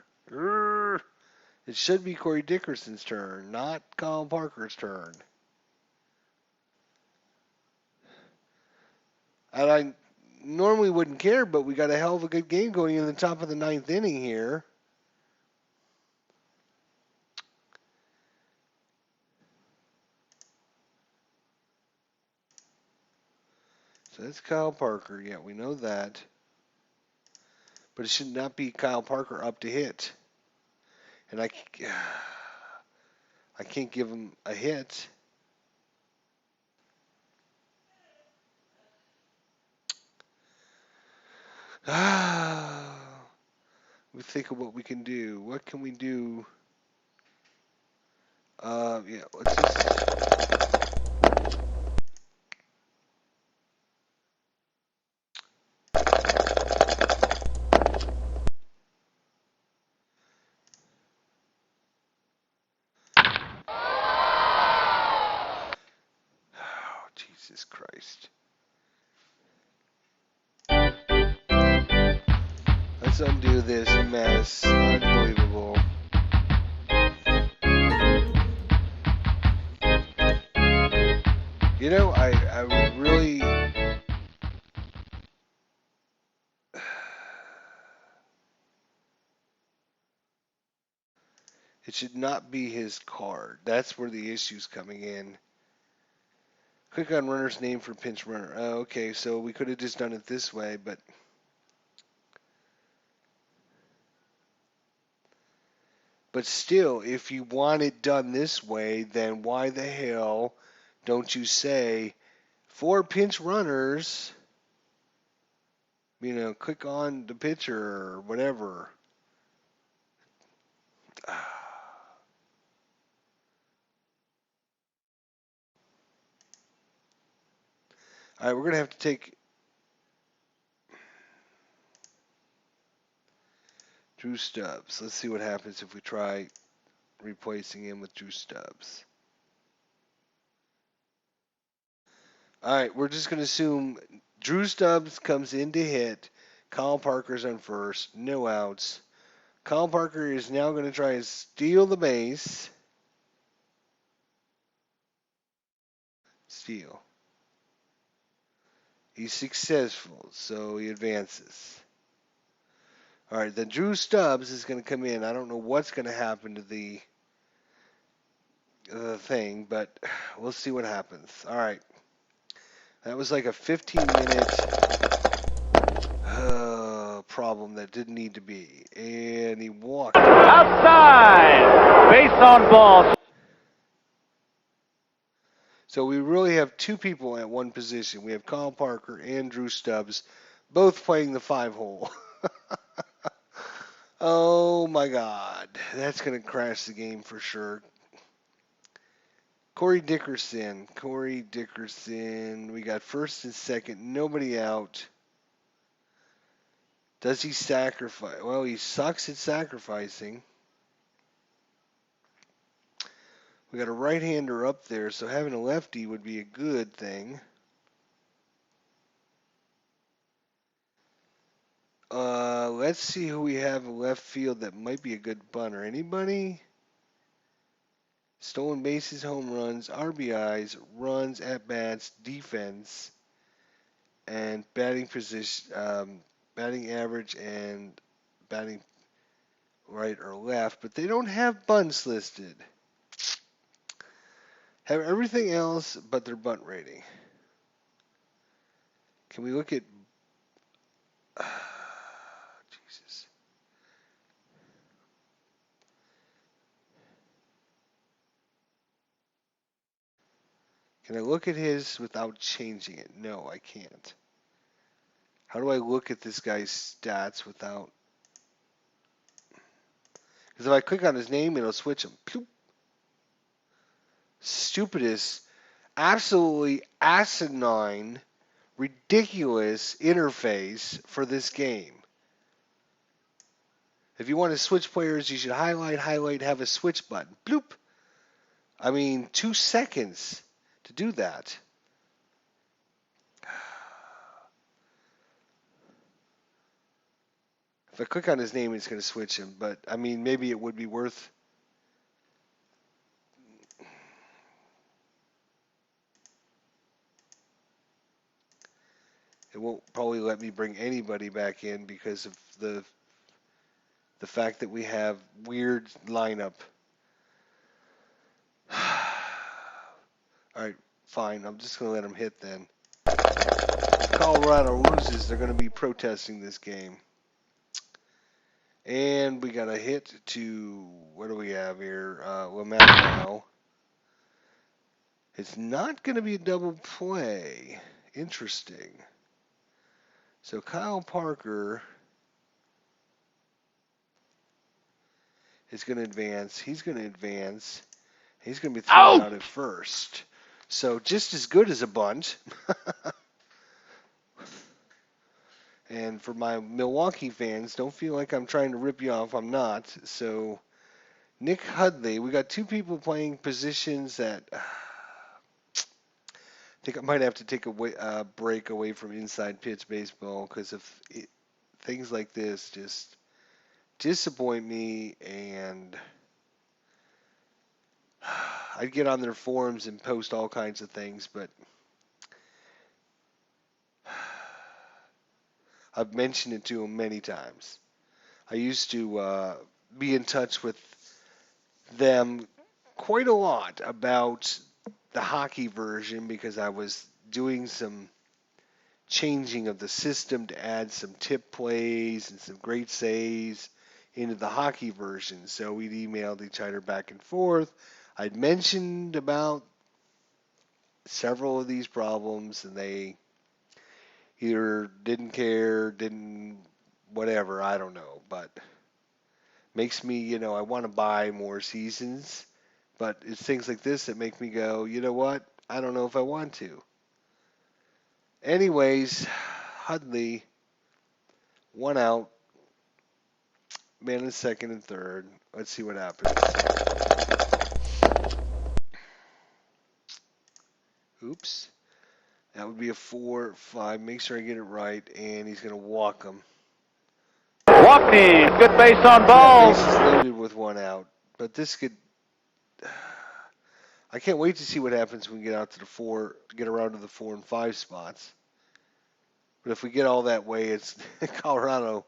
A: It should be Corey Dickerson's turn, not Kyle Parker's turn. And I normally wouldn't care, but we got a hell of a good game going in the top of the ninth inning here. So that's Kyle Parker. Yeah, we know that. But it should not be Kyle Parker up to hit. And I can't give him a hit. We think of what we can do. What can we do? Yeah, let's just. Oh, Jesus Christ. Let's undo this mess. Unbelievable. You know, I would really. It should not be his card. That's where the issue's coming in. Click on runner's name for pinch runner. Oh, okay, so we could have just done it this way, but still, if you want it done this way, then why the hell don't you say for pinch runners, click on the pitcher or whatever. All right, we're going to have to take Drew Stubbs. Let's see what happens if we try replacing him with Drew Stubbs. All right, we're just going to assume Drew Stubbs comes in to hit. Kyle Parker's on first. No outs. Kyle Parker is now going to try and steal the base. Steal. He's successful, so he advances. All right, then Drew Stubbs is going to come in. I don't know what's going to happen to the thing, but we'll see what happens. All right. That was like a 15-minute problem that didn't need to be. And he walked.
B: Outside! Base on ball.
A: So we really have two people at one position. We have Kyle Parker and Drew Stubbs, both playing the 5-hole. Oh my God. That's going to crash the game for sure. Corey Dickerson. We got first and second. Nobody out. Does he sacrifice? Well, he sucks at sacrificing. We got a right-hander up there, so having a lefty would be a good thing. Let's see who we have in left field that might be a good bunter. Anybody? Stolen bases, home runs, RBIs, runs, at-bats, defense, and batting position, batting average, and batting. right or left, but they don't have bunts listed. Have everything else but their bunt rating. Can we look at... Jesus. Can I look at his without changing it? No, I can't. How do I look at this guy's stats without... Because if I click on his name, it'll switch him. Ploop. Stupidest, absolutely asinine, ridiculous interface for this game. If you want to switch players, you should highlight, have a switch button. Bloop. I mean, 2 seconds to do that. If I click on his name, it's going to switch him. But, I mean, maybe it would be worth... It won't probably let me bring anybody back in because of the fact that we have weird lineup. All right, fine. I'm just going to let him hit then. If Colorado loses, they're going to be protesting this game. And we got a hit to, what do we have here? Lamau. It's not going to be a double play. Interesting. So Kyle Parker is going to advance. He's going to advance. He's going to be thrown out at first. So just as good as a bunt. And for my Milwaukee fans, don't feel like I'm trying to rip you off. I'm not. So Nick Hudley, we got two people playing positions that I think I might have to take a break away from inside pitch baseball because of things like this just disappoint me, and I'd get on their forums and post all kinds of things, but I've mentioned it to them many times. I used to be in touch with them quite a lot about the hockey version because I was doing some changing of the system to add some tip plays and some great saves into the hockey version. So we'd emailed each other back and forth. I'd mentioned about several of these problems, and they either didn't care, didn't whatever, I don't know, but makes me, I want to buy more seasons, but it's things like this that make me go, you know what, I don't know if I want to. Anyways, Hudley, 1 out, man in second and third. Let's see what happens. Oops. That would be a 4-5. Make sure I get it right, and he's going to walk him.
B: Walked him. Good base on balls.
A: Bases loaded with 1 out, but this could. I can't wait to see what happens when we get out to get around to the 4 and 5 spots. But if we get all that way, it's Colorado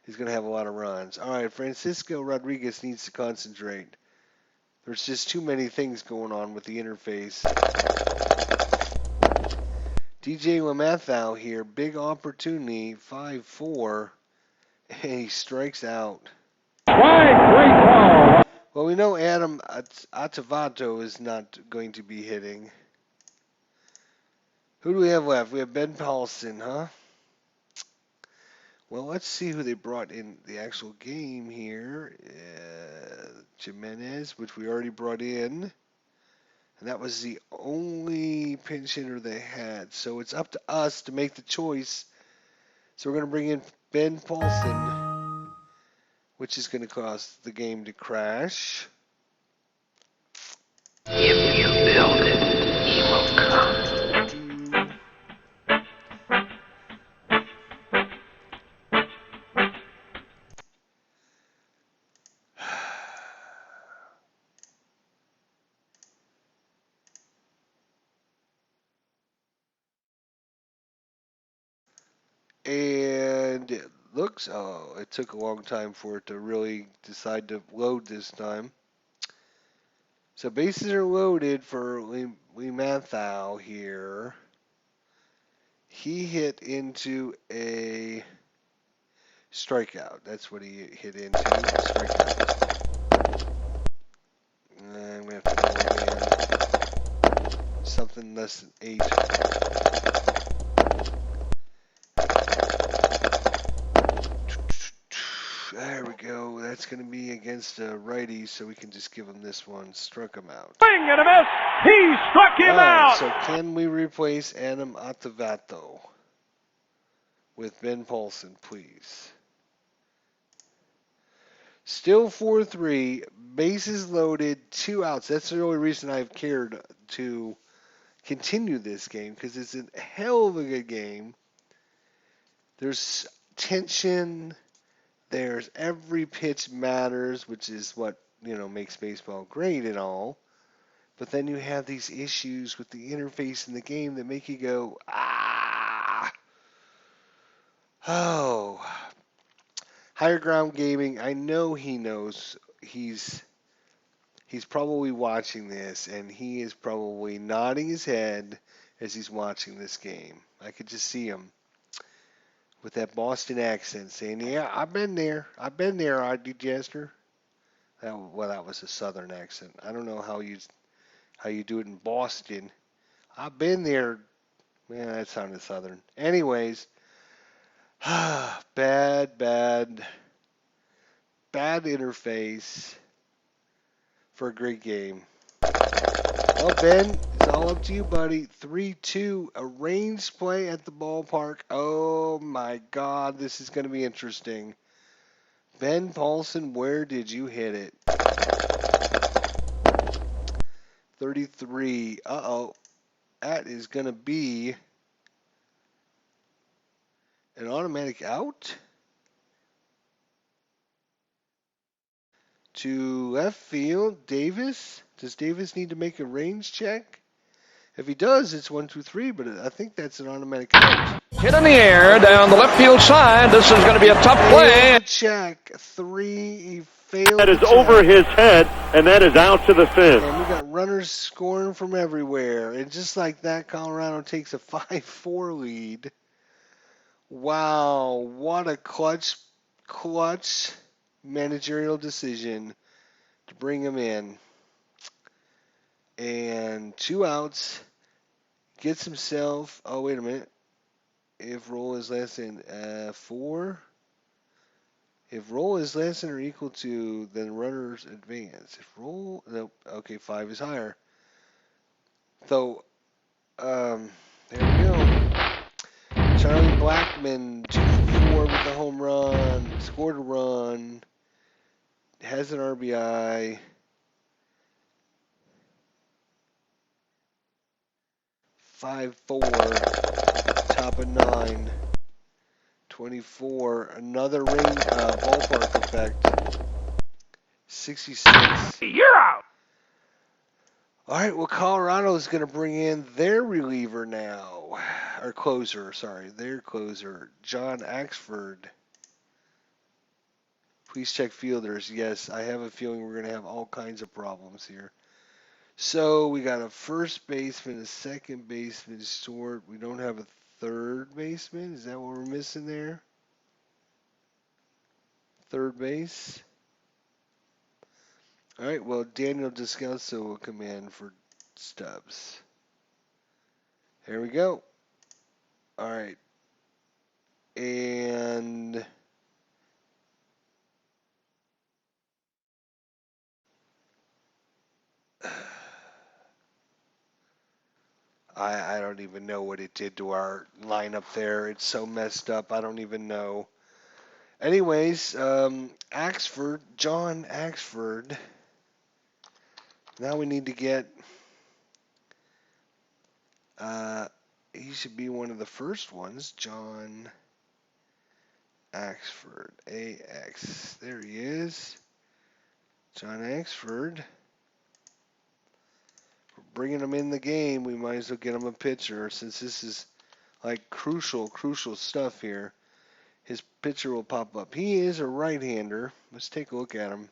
A: is going to have a lot of runs. All right, Francisco Rodriguez needs to concentrate. There's just too many things going on with the interface. DJ LeMathau here, big opportunity, 5-4, and he strikes out. Well, we know Adam Atavato is not going to be hitting. Who do we have left? We have Ben Paulson, huh? Well, let's see who they brought in the actual game here. Jimenez, which we already brought in. And that was the only pinch hitter they had. So it's up to us to make the choice. So we're going to bring in Ben Paulson, which is going to cause the game to crash.
E: If you build it, he will come.
A: And it looks. Oh, it took a long time for it to really decide to load this time. So bases are loaded for Lee Mathau here. He hit into a strikeout. That's what he hit into, strikeout. I'm going to have to roll again. Something less than 8. There we go. That's going to be against a righty, so we can just give him this one. Struck him out.
B: Swing and a miss. He struck him out.
A: So can we replace Adam Atavato with Ben Paulson, please? Still 4-3, bases loaded, 2 outs. That's the only reason I've cared to continue this game, because it's a hell of a good game. There's tension. There's every pitch matters, which is what, makes baseball great and all. But then you have these issues with the interface in the game that make you go, ah! Oh. Higher Ground Gaming, I know he knows. He's probably watching this, and he is probably nodding his head as he's watching this game. I could just see him with that Boston accent saying, yeah, I've been there, R.D. Jester. That was a Southern accent. I don't know how you do it in Boston. I've been there. Man, that sounded Southern. Anyways, bad interface for a great game. Well, Ben, it's all up to you, buddy. 3-2, a range play at the ballpark. Oh, my God, this is going to be interesting. Ben Paulson, where did you hit it? 33. Uh-oh. That is going to be an automatic out? To left field, Davis. Does Davis need to make a range check? If he does, it's 1-2-3, but I think that's an automatic out.
B: Hit in the air down the left field side. This is going to be a tough play.
A: Failed to check. 3. He failed.
G: That is
A: to
G: over
A: check.
G: his head, and that is out to the fence.
A: And we got runners scoring from everywhere. And just like that, Colorado takes a 5-4 lead. Wow, what a clutch managerial decision to bring him in. And 2 outs. Gets himself, oh, wait a minute. If roll is less than 4. If roll is less than or equal to, then runners advance. If roll, nope, okay, 5 is higher. So, there we go. Charlie Blackmon, 2 for 4 with the home run, scored a run, has an RBI. 5-4, top of 9. 24, another ballpark effect. 66.
B: You're out.
A: All right, well, Colorado is going to bring in their reliever now. Or closer, sorry, their closer, John Axford. Please check fielders. Yes, I have a feeling we're going to have all kinds of problems here. So we got a first baseman, a second baseman, short. We don't have a third baseman. Is that what we're missing there? Third base. All right, well, Daniel Descalso will come in for Stubbs. Here we go. All right. And I don't even know what it did to our lineup there. It's so messed up. I don't even know. Anyways, Axford, John Axford. Now we need to get, he should be one of the first ones, John Axford, AX. There he is. John Axford. We're bringing him in the game. We might as well get him a pitcher since this is like crucial stuff here. his pitcher will pop up. He is a right-hander. Let's take a look at him.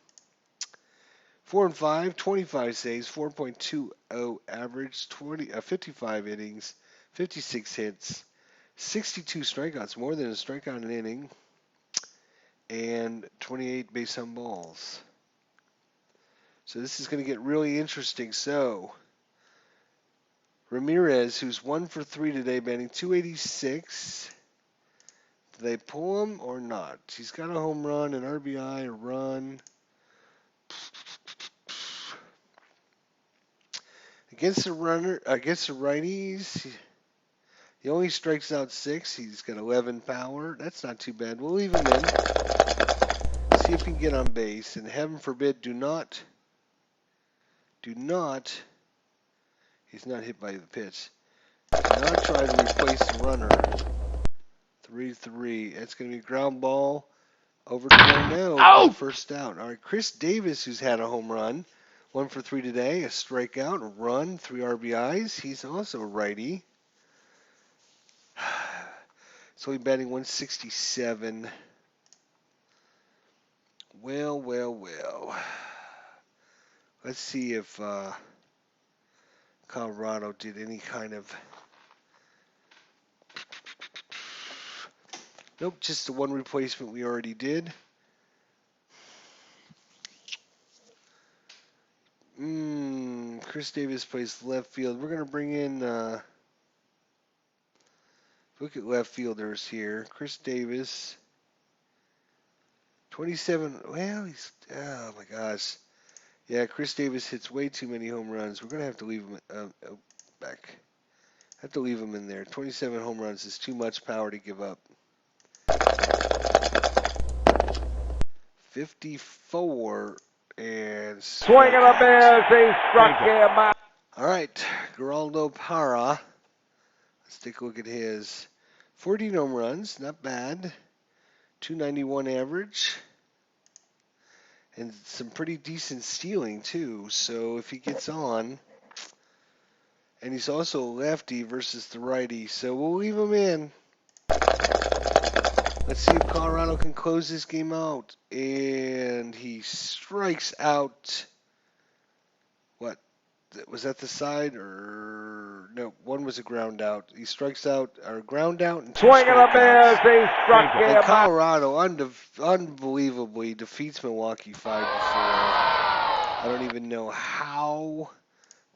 A: 4-5, 25 saves, 4.20 average, 55 innings, 56 hits, 62 strikeouts, more than a strikeout an inning, and 28 base on balls. So this is going to get really interesting. So Ramirez, who's 1 for 3 today, batting 286. Do they pull him or not? He's got a home run, an RBI, a run. Against the righties, he only strikes out 6. He's got 11 power. That's not too bad. We'll leave him in. See if he can get on base. And heaven forbid, do not. He's not hit by the pitch. Do not try to replace the runner. 3-3. That's going to be ground ball over to Darnell. First out. All right, Chris Davis, who's had a home run. 1 for 3 today, a strikeout, a run, 3 RBIs. He's also a righty. So he's batting 167. Well. Let's see if Colorado did any kind of... Nope, just the one replacement we already did. Chris Davis plays left field. We're going to bring in... look at left fielders here. Chris Davis... 27, well, he's, oh my gosh. Yeah, Chris Davis hits way too many home runs. We're going to have to leave him back. Have to leave him in there. 27 home runs is too much power to give up. 54 and...
B: Swing and a miss. He struck him out.
A: All right, Geraldo Parra. Let's take a look at his 14 home runs. Not bad. 291 average. And some pretty decent stealing, too. So if he gets on, and he's also a lefty versus the righty, so we'll leave him in. Let's see if Colorado can close this game out. And he strikes out. What? Was that the side or no? One was a ground out. He strikes out or ground out and 2
B: Swing and a miss. He struck him
A: And
B: out.
A: Colorado unbelievably defeats Milwaukee 5-4. I don't even know how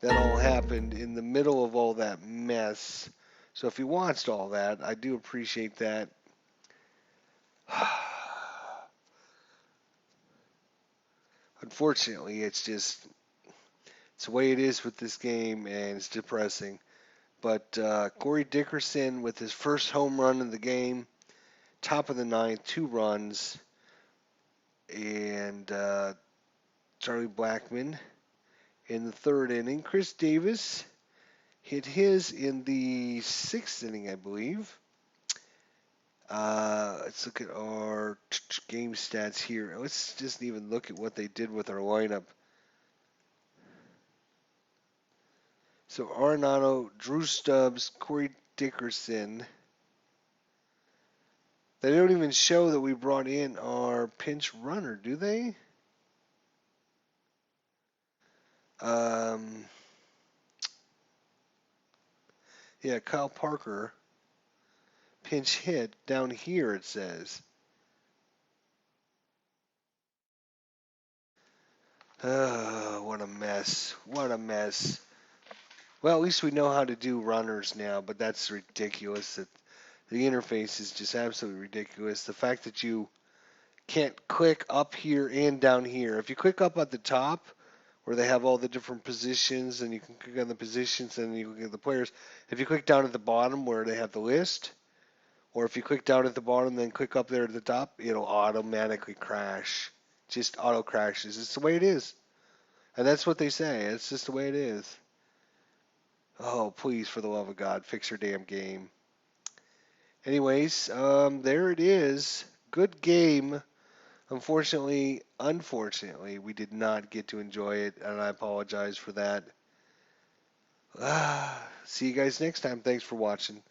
A: that all happened in the middle of all that mess. So if you watched all that, I do appreciate that. Unfortunately, it's the way it is with this game, and it's depressing. But Corey Dickerson with his first home run of the game, top of the ninth, 2 runs, and Charlie Blackmon in the 3rd inning. Chris Davis hit his in the 6th inning, I believe. Let's look at our game stats here. Let's just even look at what they did with our lineup. So Arenado, Drew Stubbs, Corey Dickerson. They don't even show that we brought in our pinch runner, do they? Yeah, Kyle Parker. Pinch hit down here, it says. Oh, what a mess. What a mess. Well, at least we know how to do runners now, but that's ridiculous. The interface is just absolutely ridiculous. The fact that you can't click up here and down here. If you click up at the top, where they have all the different positions, and you can click on the positions, and you can get the players. If you click down at the bottom where they have the list, or if you click down at the bottom, then click up there at the top, it'll automatically crash. Just auto crashes. It's the way it is. And that's what they say. It's just the way it is. Oh, please, for the love of God, fix your damn game. Anyways, there it is. Good game. Unfortunately, we did not get to enjoy it, and I apologize for that. See you guys next time. Thanks for watching.